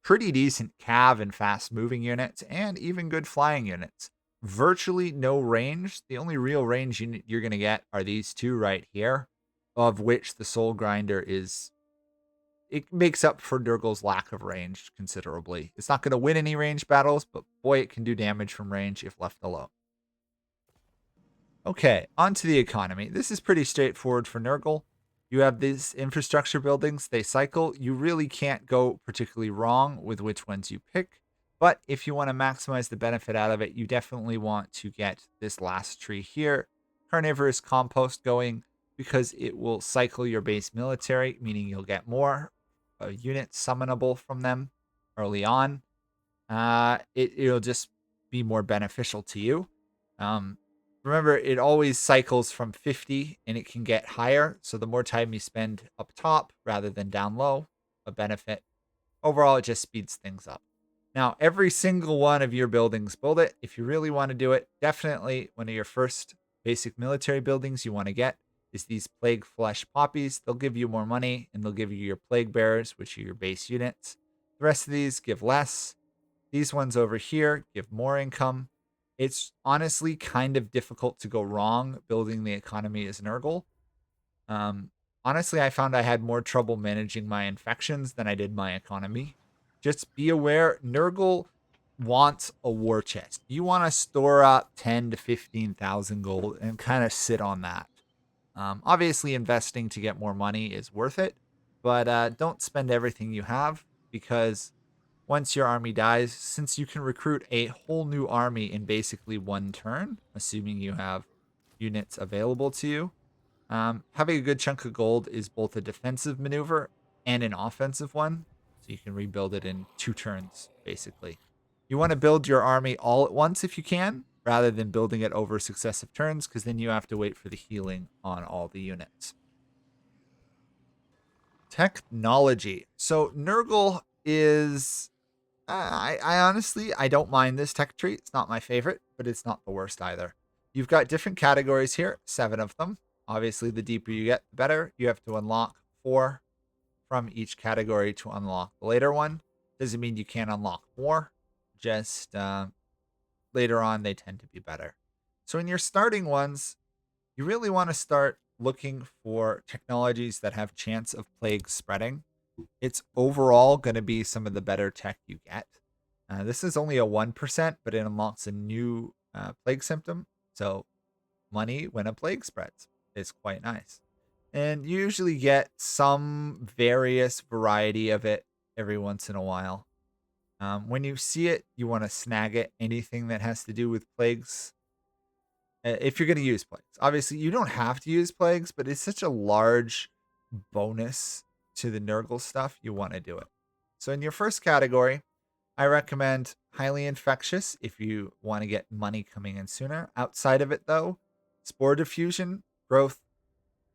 Pretty decent cav and fast moving units, and even good flying units. Virtually no range. The only real range unit you're going to get are these two right here, of which the Soul Grinder is... It makes up for Nurgle's lack of range considerably. It's not going to win any range battles, but boy, it can do damage from range if left alone. Okay, on to the economy. This is pretty straightforward for Nurgle. You have these infrastructure buildings. They cycle. You really can't go particularly wrong with which ones you pick. But if you want to maximize the benefit out of it, you definitely want to get this last tree here. Carnivorous compost going. because it will cycle your base military, meaning you'll get more units summonable from them early on. It'll just be more beneficial to you. Um, Remember, it always cycles from 50 and it can get higher. So the more time you spend up top rather than down low, a benefit. Overall, it just speeds things up. Now, every single one of your buildings, build it. If you really want to do it, definitely one of your first basic military buildings you want to get is these plague flesh poppies. They'll give you more money and they'll give you your plague bearers, which are your base units. The rest of these give less. These ones over here give more income. It's honestly kind of difficult to go wrong building the economy as Nurgle. Um, Honestly, I found I had more trouble managing my infections than I did my economy. Just be aware, Nurgle wants a war chest. You want to store up 10 to 15,000 gold and kind of sit on that. Obviously, investing to get more money is worth it, but don't spend everything you have because once your army dies, since you can recruit a whole new army in basically one turn, assuming you have units available to you, having a good chunk of gold is both a defensive maneuver and an offensive one. So you can rebuild it in 2 turns, basically. You want to build your army all at once if you can, rather than building it over successive turns, because then you have to wait for the healing on all the units. Technology. So Nurgle is I honestly I don't mind this tech tree. It's not my favorite, but it's not the worst either. You've got different categories here, 7 of them. Obviously, the deeper you get, the better. You have to unlock 4 from each category to unlock the later one. Doesn't mean you can't unlock more. Just later on, they tend to be better. So in your starting ones, you really want to start looking for technologies that have chance of plague spreading. It's overall going to be some of the better tech you get. This is only a 1%, but it unlocks a new plague symptom. So money when a plague spreads is quite nice. And you usually get some various variety of it every once in a while. When you see it, you want to snag it. Anything that has to do with plagues, if you're going to use plagues. Obviously, you don't have to use plagues, but it's such a large bonus to the Nurgle stuff, you want to do it. So in your first category, I recommend highly infectious if you want to get money coming in sooner. Outside of it, though, spore diffusion, growth,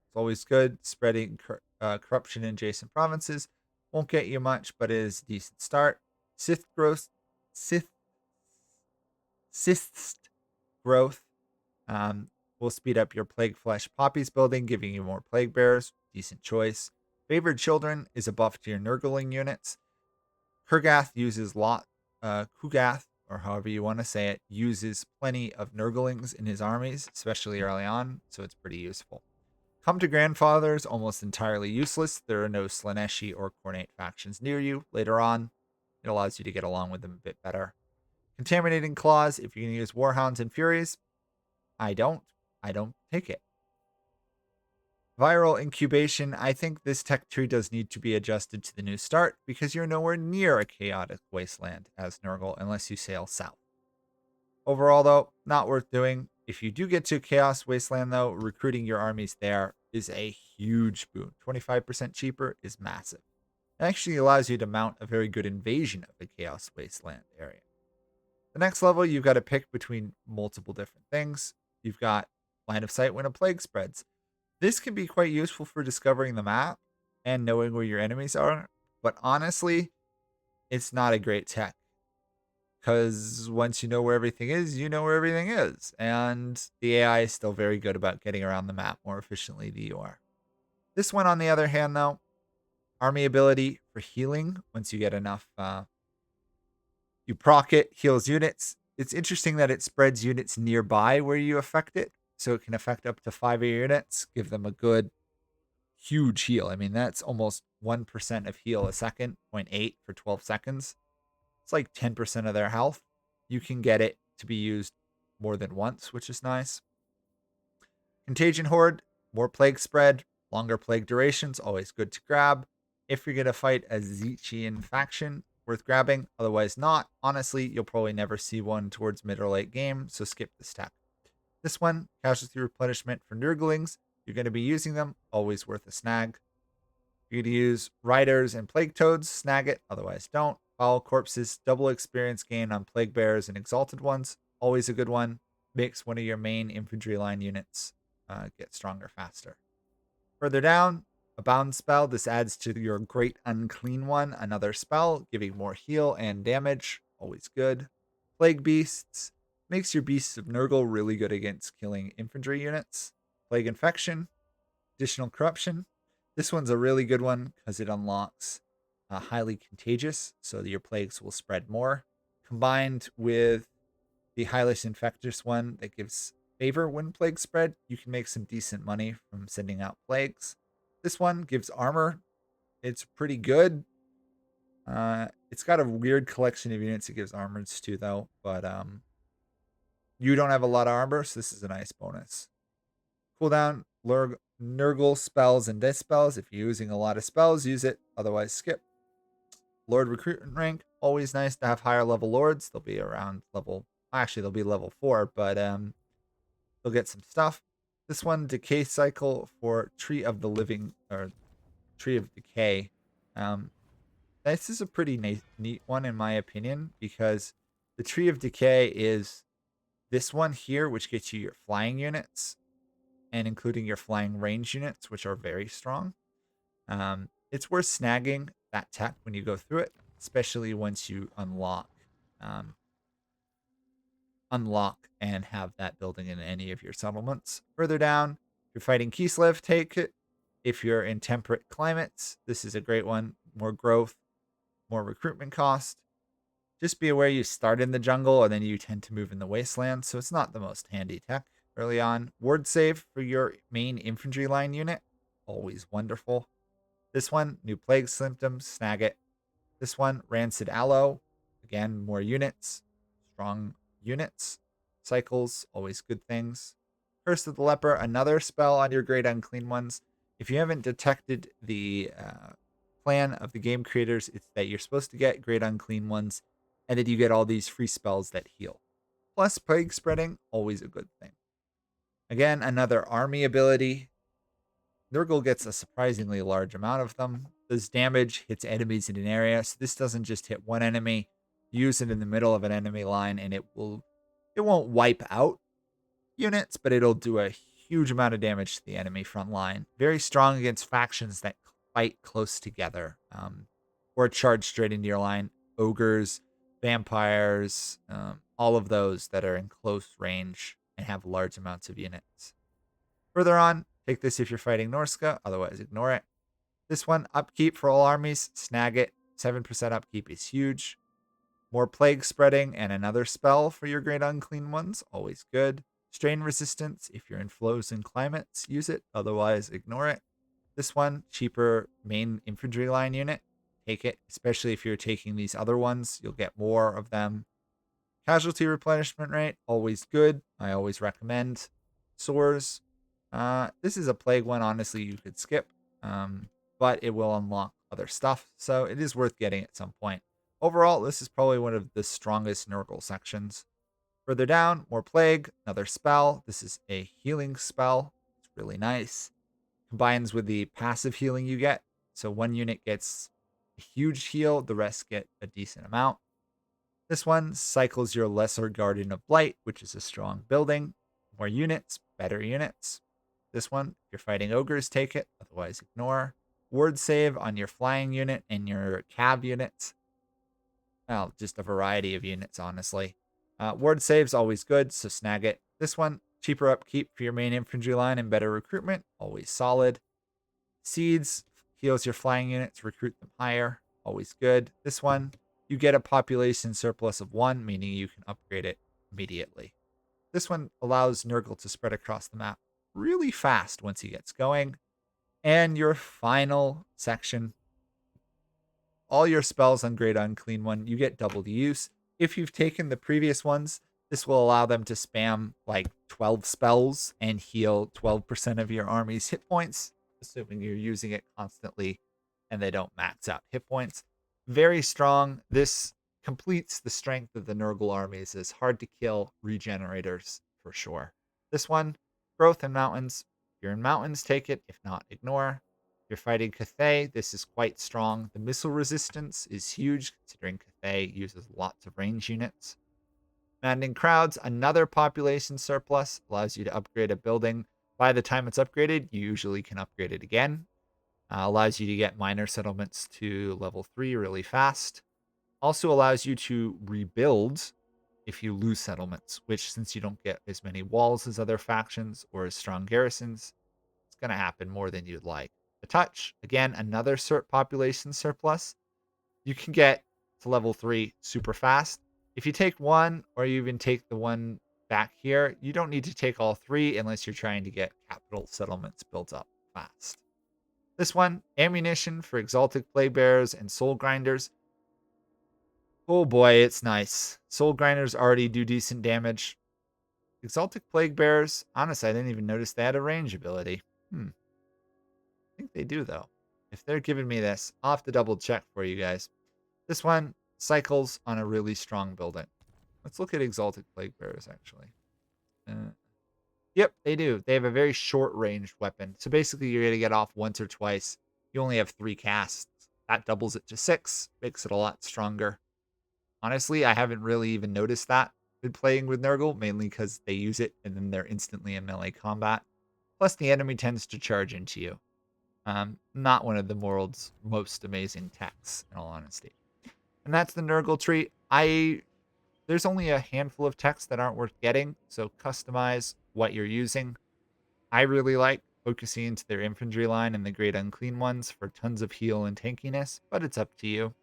it's always good. Spreading corruption in adjacent provinces won't get you much, but it is a decent start. Sith growth, cyst growth will speed up your plague flesh poppies building, giving you more plague bearers. Decent choice. Favored children is a buff to your Nurgling units. Kurgath uses Kugath, or however you want to say it, uses plenty of Nurglings in his armies, especially early on, so it's pretty useful. Come to Grandfathers, almost entirely useless. There are no Slaaneshi or Khornate factions near you. Later on, it allows you to get along with them a bit better. Contaminating Claws, if you're going to use Warhounds and Furies, I don't take it. Viral incubation, I think this tech tree does need to be adjusted to the new start because you're nowhere near a chaotic wasteland as Nurgle unless you sail south. Overall, though, not worth doing. If you do get to Chaos Wasteland, though, recruiting your armies there is a huge boon. 25% cheaper is massive. It actually allows you to mount a very good invasion of the Chaos Wasteland area. The next level, you've got to pick between multiple different things. You've got line of sight when a plague spreads. This can be quite useful for discovering the map and knowing where your enemies are, but honestly, it's not a great tech. Because once you know where everything is, you know where everything is. And the AI is still very good about getting around the map more efficiently than you are. This one, on the other hand, though, army ability for healing. Once you get enough, you proc it, heals units. It's interesting that it spreads units nearby where you affect it. So it can affect up to 5 of your units, give them a good, huge heal. I mean, that's almost 1% of heal a second, 0.8 for 12 seconds. It's like 10% of their health. You can get it to be used more than once, which is nice. Contagion Horde, more plague spread, longer plague durations, always good to grab. If you're going to fight a Zechian faction, worth grabbing. Otherwise not. Honestly, you'll probably never see one towards mid or late game, so skip this tech. This one, casualty replenishment for Nurglings, you're going to be using them, always worth a snag. You're going to use Riders and Plague Toads, snag it, otherwise don't. Foul Corpses, double experience gain on Plague Bearers and Exalted ones, always a good one. Makes one of your main infantry line units get stronger faster. Further down, a bound spell. This adds to your Great Unclean One, another spell, giving more heal and damage, always good. Plague Beasts, makes your Beasts of Nurgle really good against killing infantry units. Plague Infection, additional corruption. This one's a really good one because it unlocks highly contagious, so that your plagues will spread more. Combined with the highly infectious one that gives favor when plagues spread, you can make some decent money from sending out plagues. This one gives armor. It's pretty good. It's got a weird collection of units it gives armors to, though, but you don't have a lot of armor, so this is a nice bonus. Cooldown, Nurgle spells and dispels. If you're using a lot of spells, use it. Otherwise, skip. Lord recruitment rank, always nice to have higher level lords. They'll be around level, actually they'll be level 4, but they'll get some stuff. This one, decay cycle for Tree of the Living, or Tree of Decay. This is a pretty neat one in my opinion, because the Tree of Decay is this one here, which gets you your flying units, and including your flying range units, which are very strong. It's worth snagging that tech when you go through it, especially once you unlock and have that building in any of your settlements. Further down, if you're fighting Kislev, take it. If you're in temperate climates, this is a great one. More growth, more recruitment cost. Just be aware you start in the jungle and then you tend to move in the wasteland, so it's not the most handy tech early on. Ward save for your main infantry line unit, always wonderful. This one, new plague symptoms, snag it. This one, rancid aloe, again, more units, strong units. Cycles, always good things. Curse of the Leper, another spell on your Great Unclean Ones. If you haven't detected the plan of the game creators, it's that you're supposed to get Great Unclean Ones, and that you get all these free spells that heal. Plus, plague spreading, always a good thing. Again, another army ability. Nurgle gets a surprisingly large amount of them. Does damage, hits enemies in an area. So this doesn't just hit one enemy. Use it in the middle of an enemy line, and it won't wipe out units, but it'll do a huge amount of damage to the enemy front line. Very strong against factions that fight close together, or charge straight into your line. Ogres, vampires, all of those that are in close range and have large amounts of units. Further on, take this if you're fighting Norska, otherwise ignore it. This one, upkeep for all armies, snag it. 7% upkeep is huge. More plague spreading and another spell for your Great Unclean Ones, always good. Strain resistance, if you're in flows and climates, use it, otherwise ignore it. This one, cheaper main infantry line unit, take it, especially if you're taking these other ones, you'll get more of them. Casualty replenishment rate, always good, I always recommend. Sores, this is a plague one, honestly, you could skip, but it will unlock other stuff, so it is worth getting at some point. Overall, this is probably one of the strongest Nurgle sections. Further down, more plague, another spell. This is a healing spell. It's really nice. Combines with the passive healing you get. So one unit gets a huge heal, the rest get a decent amount. This one cycles your Lesser Guardian of Blight, which is a strong building. More units, better units. This one, if you're fighting ogres, take it, otherwise ignore. Ward save on your flying unit and your cab units. Well, just a variety of units, honestly. Ward save's always good, so snag it. This one, cheaper upkeep for your main infantry line and better recruitment, always solid. Seeds heals your flying units, recruit them higher, always good. This one, you get a population surplus of 1, meaning you can upgrade it immediately. This one allows Nurgle to spread across the map really fast once he gets going. And your final section, all your spells on Great Unclean One, you get double the use. If you've taken the previous ones, this will allow them to spam like 12 spells and heal 12% of your army's hit points, assuming you're using it constantly and they don't max out hit points. Very strong. This completes the strength of the Nurgle armies as hard to kill regenerators for sure. This one, growth in mountains, you're in mountains, take it. If not, ignore. If you're fighting Cathay, this is quite strong. The missile resistance is huge, considering Cathay uses lots of range units. Commanding crowds, another population surplus, allows you to upgrade a building. By the time it's upgraded, you usually can upgrade it again. Allows you to get minor settlements to level 3 really fast. Also allows you to rebuild if you lose settlements, which, since you don't get as many walls as other factions or as strong garrisons, it's going to happen more than you'd like. The touch, again, another population surplus. You can get to level 3 super fast. If you take one, or you even take the one back here, you don't need to take all 3 unless you're trying to get capital settlements built up fast. This one, ammunition for exalted plague bearers and soul grinders. Oh boy, it's nice. Soul grinders already do decent damage. Exalted plague bearers, honestly, I didn't even notice they had a range ability. I think they do, though. If they're giving me this, I'll have to double check for you guys. This one cycles on a really strong building. Let's look at exalted plague bearers, actually. Yep, they do. They have a very short ranged weapon. So basically, you're going to get off once or twice. You only have 3 casts. That doubles it to 6, makes it a lot stronger. Honestly, I haven't really even noticed that with playing with Nurgle, mainly because they use it and then they're instantly in melee combat. Plus, the enemy tends to charge into you. Not one of the world's most amazing techs, in all honesty. And that's the Nurgle tree. There's only a handful of techs that aren't worth getting, so customize what you're using. I really like focusing into their infantry line and the great unclean ones for tons of heal and tankiness, but it's up to you.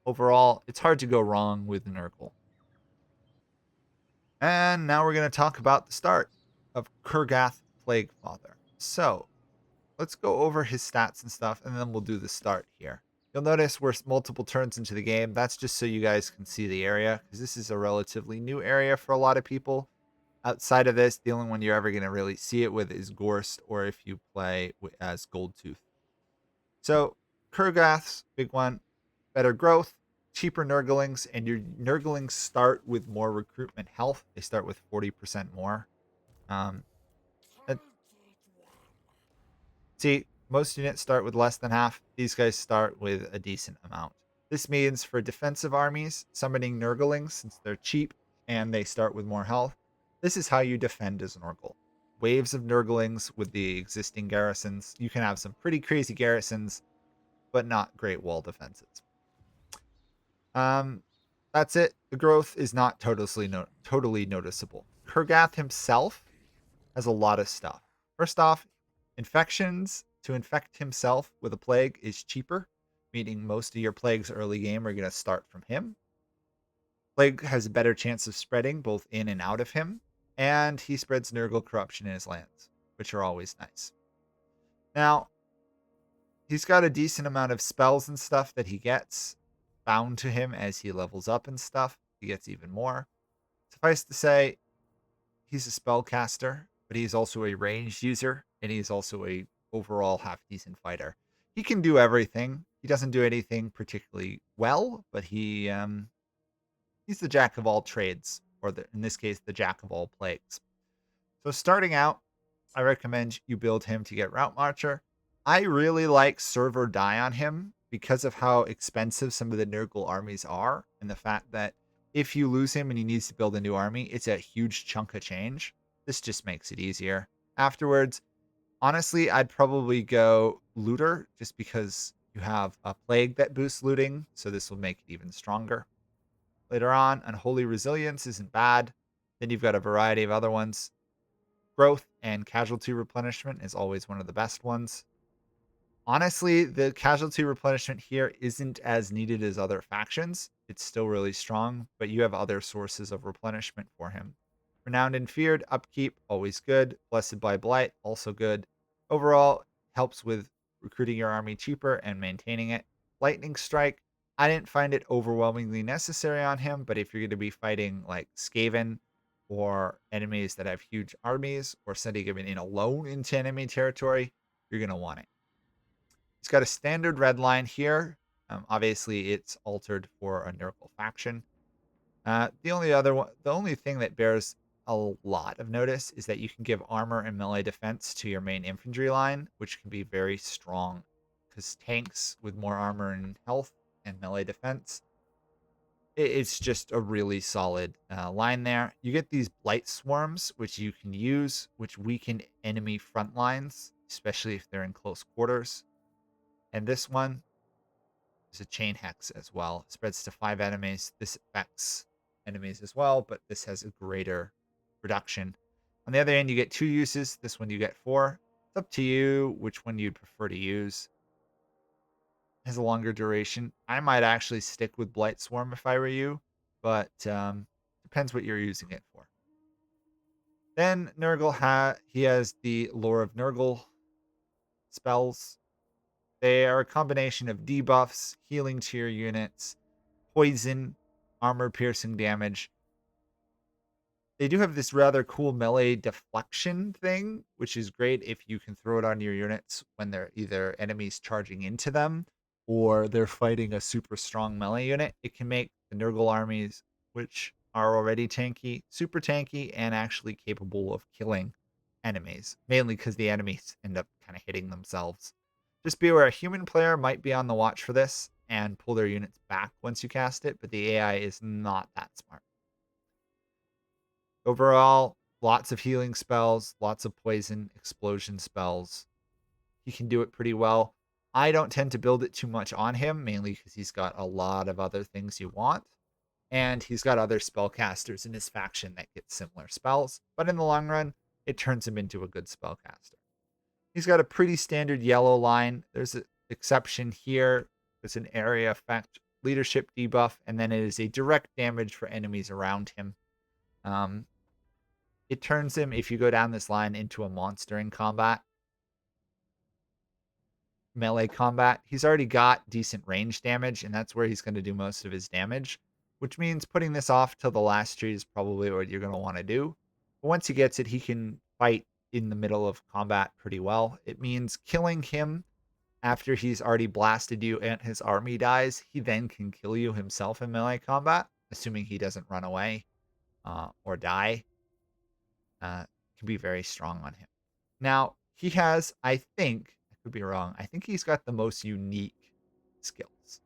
Overall, it's hard to go wrong with Nurgle. And now we're going to talk about the start of Kurgath Plaguefather. So, let's go over his stats and stuff, and then we'll do the start here. You'll notice we're multiple turns into the game. That's just so you guys can see the area, because this is a relatively new area for a lot of people. Outside of this, the only one you're ever going to really see it with is Gorst, or if you play as Goldtooth. So, Kurgath's big one, better growth, cheaper Nurglings, and your Nurglings start with more recruitment health. They start with 40% more. Um, See, most units start with less than half. These guys start with a decent amount. This means for defensive armies, summoning Nurglings, since they're cheap and they start with more health, this is how you defend as Nurgle. Waves of Nurglings with the existing garrisons. You can have some pretty crazy garrisons, but not great wall defenses. That's it. The growth is not totally noticeable. Kurgath himself has a lot of stuff. First off, infections to infect himself with a plague is cheaper, meaning most of your plagues early game are going to start from him. Plague has a better chance of spreading both in and out of him, and he spreads Nurgle corruption in his lands, which are always nice. Now, he's got a decent amount of spells and stuff that he gets bound to him as he levels up and stuff. He gets even more. Suffice to say, he's a spellcaster, but he's also a ranged user, and he's also a overall half decent fighter. He can do everything. He doesn't do anything particularly well, but he's the jack of all trades, or in this case, the jack of all plagues. So starting out, I recommend you build him to get Route Marcher. I really like Serve or Die on him because of how expensive some of the Nurgle armies are, and the fact that if you lose him and he needs to build a new army, it's a huge chunk of change. This just makes it easier. Afterwards, honestly, I'd probably go Looter, just because you have a plague that boosts looting, so this will make it even stronger. Later on, Unholy Resilience isn't bad. Then you've got a variety of other ones. Growth and Casualty Replenishment is always one of the best ones. Honestly, the Casualty Replenishment here isn't as needed as other factions. It's still really strong, but you have other sources of replenishment for him. Renowned and Feared, upkeep, always good. Blessed by Blight, also good. Overall, helps with recruiting your army cheaper and maintaining it. Lightning Strike, I didn't find it overwhelmingly necessary on him, but if you're going to be fighting like Skaven or enemies that have huge armies, or sending him in alone into enemy territory, you're going to want it. He's got a standard red line here. Obviously, it's altered for a Nurgle faction. The only thing that bears a lot of notice is that you can give armor and melee defense to your main infantry line, which can be very strong because tanks with more armor and health and melee defense, it's just a really solid line there. You get these blight swarms, which you can use, which weaken enemy front lines, especially if they're in close quarters. And this one is a chain hex as well. It spreads to 5 enemies. This affects enemies as well, but this has a greater reduction. On the other end, you get 2 uses. This one you get 4. It's up to you which one you'd prefer to use. It has a longer duration. I might actually stick with Blight Swarm if I were you, but depends what you're using it for. Then Nurgle he has the Lore of Nurgle spells. They are a combination of debuffs, healing to your units, poison, armor piercing damage. They do have this rather cool melee deflection thing, which is great if you can throw it on your units when they're either enemies charging into them or they're fighting a super strong melee unit. It can make the Nurgle armies, which are already tanky, super tanky, and actually capable of killing enemies, mainly because the enemies end up kind of hitting themselves. Just be aware, a human player might be on the watch for this and pull their units back once you cast it, but the AI is not that smart. Overall, lots of healing spells, lots of poison, explosion spells. He can do it pretty well. I don't tend to build it too much on him, mainly because he's got a lot of other things you want. And he's got other spellcasters in his faction that get similar spells. But in the long run, it turns him into a good spellcaster. He's got a pretty standard yellow line. There's an exception here. There's an area effect, leadership debuff, and then it is a direct damage for enemies around him. It turns him, if you go down this line, into a monster in combat. Melee combat. He's already got decent range damage, and that's where he's going to do most of his damage, which means putting this off till the last tree is probably what you're going to want to do. But once he gets it, he can fight in the middle of combat pretty well. It means killing him after he's already blasted you and his army dies. He then can kill you himself in melee combat, assuming he doesn't run away or die. Can be very strong on him. Now, he has, I think, I could be wrong, I think he's got the most unique skills.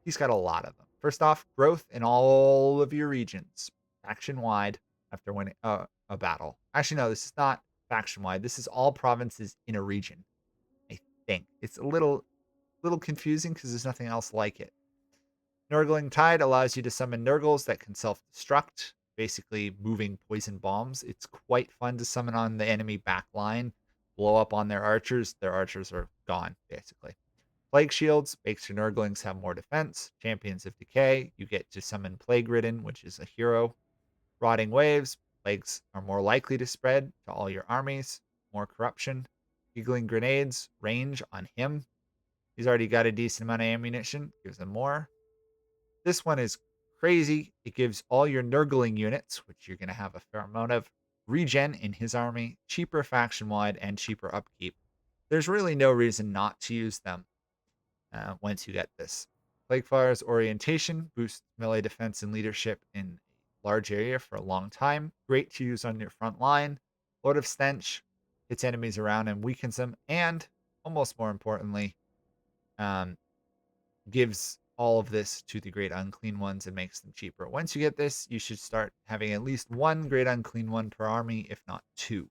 He's got a lot of them. First off, growth in all of your regions, faction wide, after winning a battle. Actually, no, this is not faction wide. This is all provinces in a region. I think it's a little confusing because there's nothing else like it. Nurgling Tide allows you to summon Nurgles that can self-destruct, basically moving poison bombs. It's quite fun to summon on the enemy back line, blow up on their archers. Their archers are gone, basically. Plague Shields makes your Nurglings have more defense. Champions of Decay, you get to summon Plague Ridden, which is a hero. Rotting Waves, plagues are more likely to spread to all your armies. More corruption. Giggling Grenades, range on him. He's already got a decent amount of ammunition, gives him more. This one is crazy. It gives all your Nurgling units, which you're going to have a fair amount of, regen in his army, cheaper faction wide, and cheaper upkeep. There's really no reason not to use them once you get this. Plaguefire's Orientation boosts melee defense and leadership in a large area for a long time. Great to use on your front line. Lord of Stench hits enemies around and weakens them. And, almost more importantly, gives all of this to the Great Unclean Ones and makes them cheaper. Once you get this, you should start having at least one Great Unclean One per army, if not 2.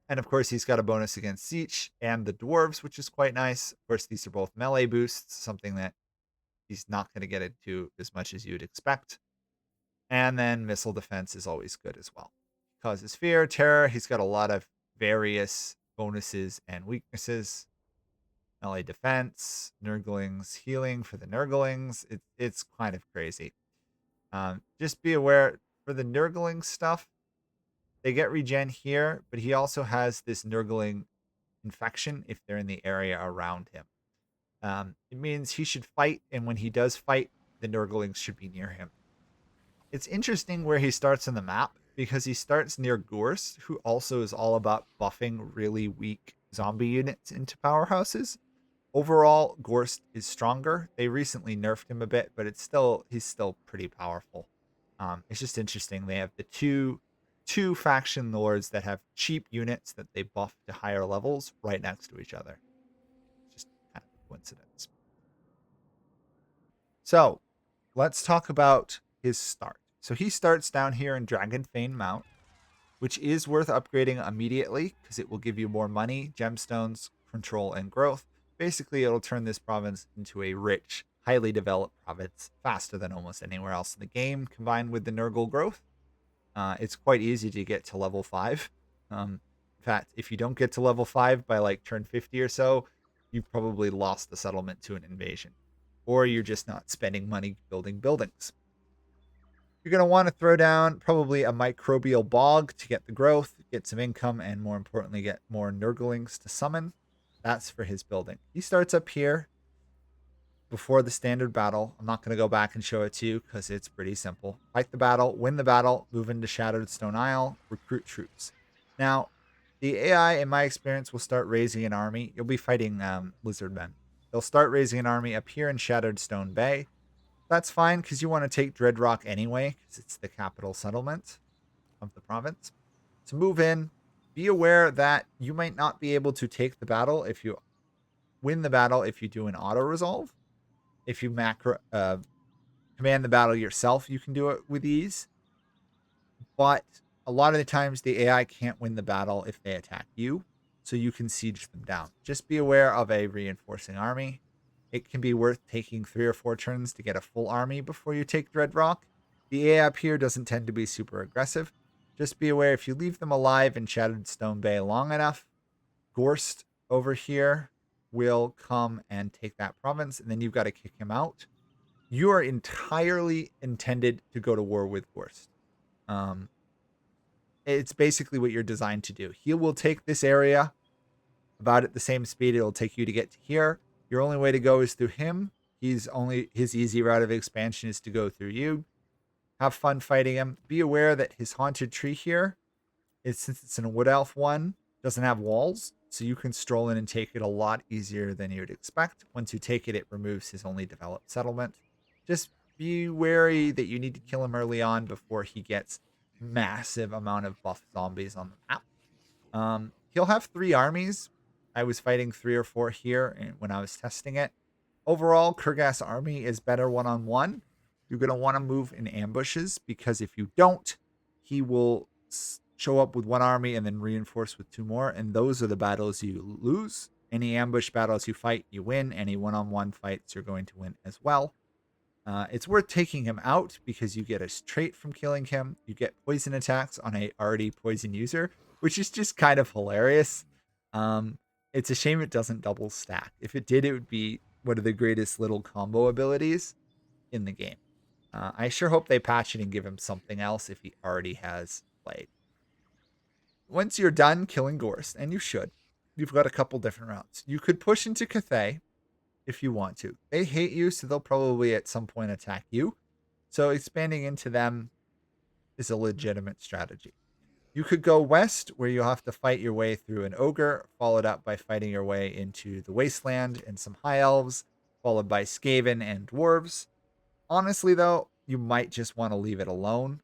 And of course, he's got a bonus against Siege and the Dwarves, which is quite nice. Of course, these are both melee boosts, something that he's not going to get into as much as you'd expect. And then Missile Defense is always good as well. Causes fear, terror. He's got a lot of various bonuses and weaknesses. Melee defense, Nurglings healing for the Nurglings. It's kind of crazy. Just be aware for the Nurgling stuff, they get regen here, but he also has this Nurgling infection if they're in the area around him. It means he should fight, and when he does fight, the Nurglings should be near him. It's interesting where he starts on the map because he starts near Gorst, who also is all about buffing really weak zombie units into powerhouses. Overall, Gorst is stronger. They recently nerfed him a bit, but he's still pretty powerful. It's just interesting. They have the two faction lords that have cheap units that they buff to higher levels right next to each other. Just kind of a coincidence. So let's talk about his start. So he starts down here in Dragonfane Mount, which is worth upgrading immediately because it will give you more money, gemstones, control, and growth. Basically, it'll turn this province into a rich, highly developed province faster than almost anywhere else in the game, combined with the Nurgle growth. It's quite easy to get to level 5. In fact, if you don't get to level 5 by like turn 50 or so, you probably lost the settlement to an invasion. Or you're just not spending money building buildings. You're going to want to throw down probably a microbial bog to get the growth, get some income, and more importantly, get more Nurglings to summon. That's for his building. He starts up here before the standard battle. I'm not going to go back and show it to you because it's pretty simple. Fight the battle, win the battle, move into Shattered Stone Isle, recruit troops. Now, the AI, in my experience, will start raising an army. You'll be fighting lizard men. They'll start raising an army up here in Shattered Stone Bay. That's fine because you want to take Dreadrock anyway because it's the capital settlement of the province. So move in. Be aware that you might not be able to take the battle if you win the battle if you do an auto resolve. If you macro command the battle yourself, you can do it with ease. But a lot of the times the AI can't win the battle if they attack you, so you can siege them down. Just be aware of a reinforcing army. It can be worth taking 3 or 4 turns to get a full army before you take Dreadrock. The AI up here doesn't tend to be super aggressive. Just be aware if you leave them alive in Shattered Stone Bay long enough, Gorst over here will come and take that province, and then you've got to kick him out. You are entirely intended to go to war with Gorst. It's basically what you're designed to do. He will take this area about at the same speed it'll take you to get to here. Your only way to go is through him. His easy route of expansion is to go through you. Have fun fighting him. Be aware that his haunted tree here is, since it's in a wood elf one, doesn't have walls, so you can stroll in and take it a lot easier than you'd expect. Once you take it, it removes his only developed settlement. Just be wary that you need to kill him early on before he gets massive amount of buff zombies on the map. He'll have 3 armies. I was fighting 3 or 4 here when I was testing it. Overall, Kurgas' army is better one-on-one. You're going to want to move in ambushes because if you don't, he will show up with 1 army and then reinforce with 2 more, and those are the battles you lose. Any ambush battles you fight, you win. Any one-on-one fights, you're going to win as well. It's worth taking him out because you get a trait from killing him. You get poison attacks on a already poison user, which is just kind of hilarious. It's a shame it doesn't double stack. If it did, it would be one of the greatest little combo abilities in the game. I sure hope they patch it and give him something else if he already has played. Once you're done killing Gorst, and you should, you've got a couple different routes. You could push into Cathay if you want to. They hate you, so they'll probably at some point attack you. So expanding into them is a legitimate strategy. You could go west, where you'll have to fight your way through an ogre, followed up by fighting your way into the wasteland and some high elves, followed by Skaven and dwarves. Honestly, though, you might just want to leave it alone.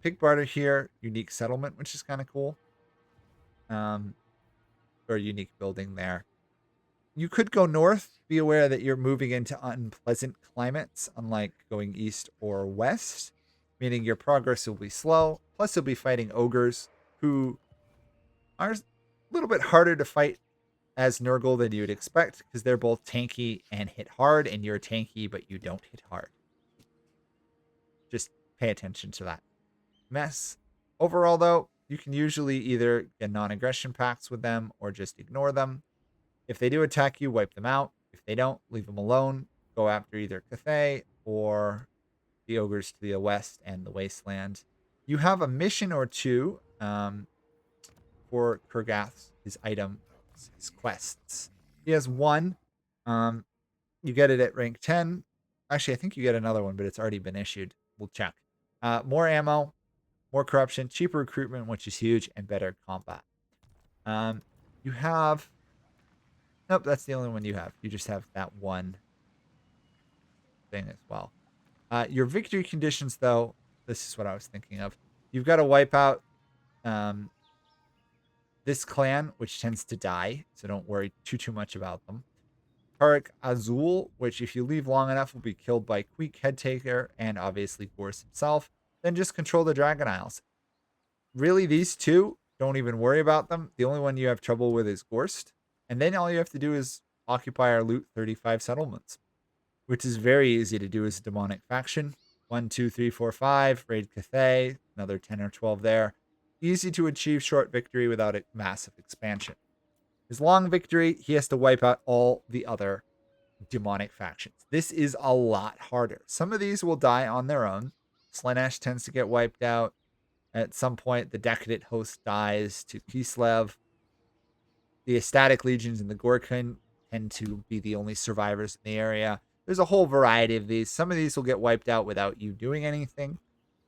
Pig barter here, unique settlement, which is kind of cool. Or unique building there. You could go north. Be aware that you're moving into unpleasant climates, unlike going east or west, meaning your progress will be slow. Plus, you'll be fighting ogres who are a little bit harder to fight as Nurgle than you'd expect because they're both tanky and hit hard, and you're tanky, but you don't hit hard. Just pay attention to that mess. Overall, though, you can usually either get non-aggression pacts with them or just ignore them. If they do attack you, wipe them out. If they don't, leave them alone. Go after either Cathay or the ogres to the west and the wasteland. You have a mission or two for Kurgath, his item, his quests. He has 1. You get it at rank 10. Actually, I think you get another one, but it's already been issued. We'll check. More ammo, more corruption, cheaper recruitment, which is huge, and better combat. You have... Nope, that's the only one you have. You just have that one thing as well. Your victory conditions, though, this is what I was thinking of. You've got to wipe out um, this clan, which tends to die, so don't worry too much about them. Tarek Azul, which if you leave long enough will be killed by Queek Headtaker and obviously Gorse himself. Then just control the Dragon Isles. Really, these two, don't even worry about them. The only one you have trouble with is Gorst. And then all you have to do is occupy or loot 35 settlements, which is very easy to do as a demonic faction. 1, 2, 3, 4, 5, raid Cathay, another 10 or 12 there. Easy to achieve short victory without a massive expansion. His long victory, he has to wipe out all the other demonic factions. This is a lot harder. Some of these will die on their own. Slaanesh tends to get wiped out. At some point, the Decadent host dies to Kislev. The Ecstatic Legions and the Gorkun tend to be the only survivors in the area. There's a whole variety of these. Some of these will get wiped out without you doing anything,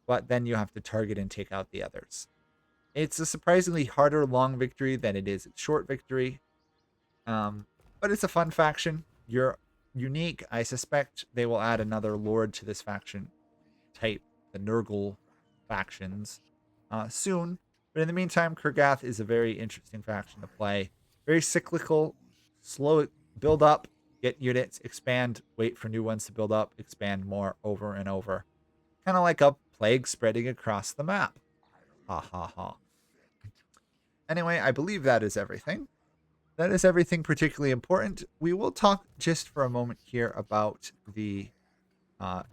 but then you have to target and take out the others. It's a surprisingly harder long victory than it is a short victory. But it's a fun faction. You're unique. I suspect they will add another lord to this faction type, the Nurgle factions, soon. But in the meantime, Kurgath is a very interesting faction to play. Very cyclical, slow build up, get units, expand, wait for new ones to build up, expand more over and over. Kind of like a plague spreading across the map. Ha ha ha. Anyway, I believe that is everything. That is everything particularly important. We will talk just for a moment here about the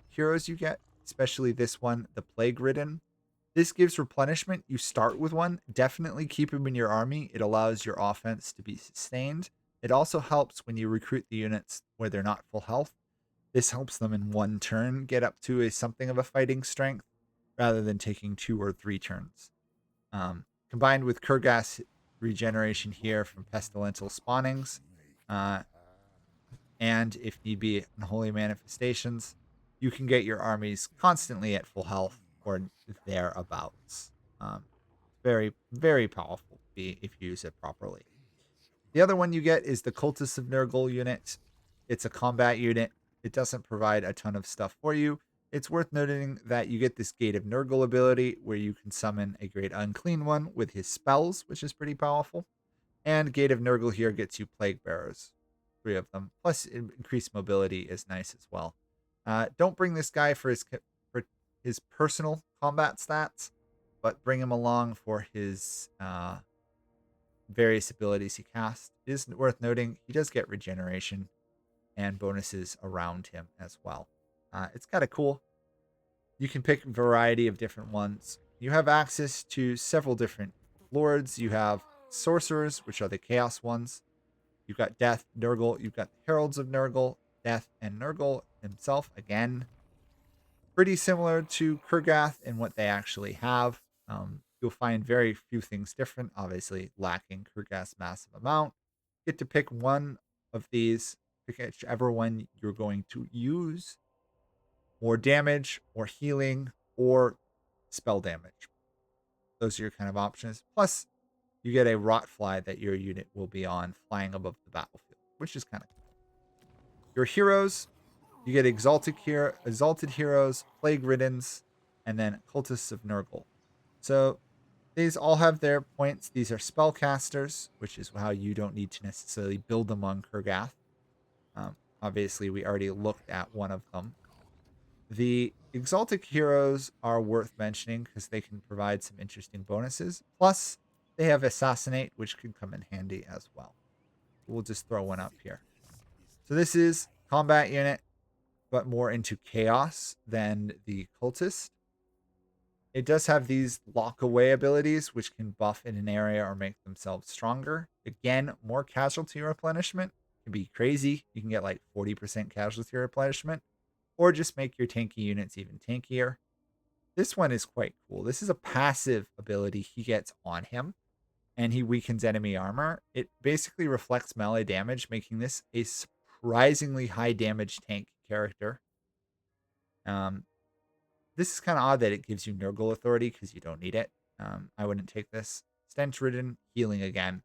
heroes you get, especially this one, the Plague Ridden. This gives replenishment. You start with one. Definitely keep him in your army. It allows your offense to be sustained. It also helps when you recruit the units where they're not full health. This helps them in one turn get up to a something of a fighting strength rather than taking 2 or 3 turns. Combined with Kurgas regeneration here from pestilential spawnings, and if need be, unholy manifestations, you can get your armies constantly at full health or thereabouts. Very, very powerful if you use it properly. The other one you get is the Cultists of Nurgle unit. It's a combat unit. It doesn't provide a ton of stuff for you. It's worth noting that you get this Gate of Nurgle ability where you can summon a Great Unclean One with his spells, which is pretty powerful. And Gate of Nurgle here gets you Plague Bearers, 3 of them. Plus, increased mobility is nice as well. Don't bring this guy for his personal combat stats, but bring him along for his various abilities he casts. It is worth noting he does get regeneration and bonuses around him as well. It's kind of cool. You can pick a variety of different ones. You have access to several different lords. You have sorcerers, which are the chaos ones. You've got Death, Nurgle. You've got Heralds of Nurgle, Death, and Nurgle himself. Again, pretty similar to Kurgath in what they actually have. You'll find very few things different, obviously lacking Kurgath's massive amount. You get to pick one of these, pick whichever one you're going to use. More damage, or healing, or spell damage. Those are your kind of options. Plus, you get a Rotfly that your unit will be on flying above the battlefield, which is kind of cool. Your heroes, you get Exalted Heroes, Plague Riddens, and then Cultists of Nurgle. So these all have their points. These are spellcasters, which is how you don't need to necessarily build them on Kurgath. Obviously, we already looked at one of them. The Exalted Heroes are worth mentioning because they can provide some interesting bonuses. Plus, they have Assassinate, which could come in handy as well. We'll just throw one up here. So this is combat unit, but more into chaos than the Cultist. It does have these lock away abilities, which can buff in an area or make themselves stronger. Again, more casualty replenishment can be crazy. You can get like 40% casualty replenishment, or just make your tanky units even tankier. This one is quite cool. This is a passive ability he gets on him, and he weakens enemy armor. It basically reflects melee damage, making this a surprisingly high damage tank character. This is kind of odd that it gives you Nurgle authority because you don't need it. I wouldn't take this. Stench Ridden, healing again.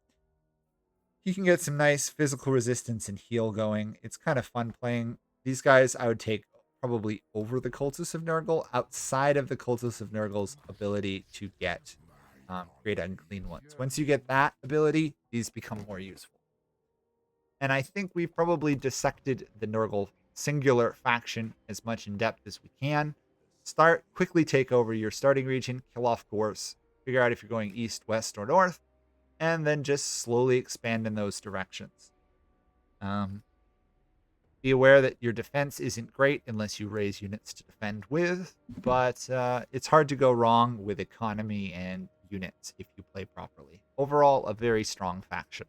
He can get some nice physical resistance and heal going. It's kind of fun playing. These guys I would take probably over the Cultists of Nurgle, outside of the Cultists of Nurgle's ability to get create unclean ones. Once you get that ability, these become more useful. And I think we've probably dissected the Nurgle singular faction as much in depth as we can. Quickly take over your starting region, kill off dwarves, figure out if you're going east, west, or north, and then just slowly expand in those directions. Be aware that your defense isn't great unless you raise units to defend with, but it's hard to go wrong with economy and units if you play properly. Overall, a very strong faction.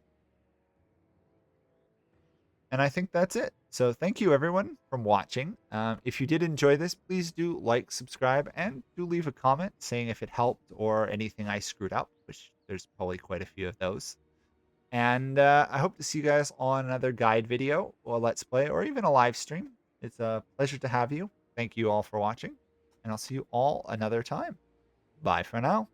And I think that's it. So thank you everyone from watching. If you did enjoy this, please do like, subscribe, and do leave a comment saying if it helped or anything I screwed up, which there's probably quite a few of those. And I hope to see you guys on another guide video or let's play or even a live stream. It's a pleasure to have you. Thank you all for watching, and I'll see you all another time. Bye for now.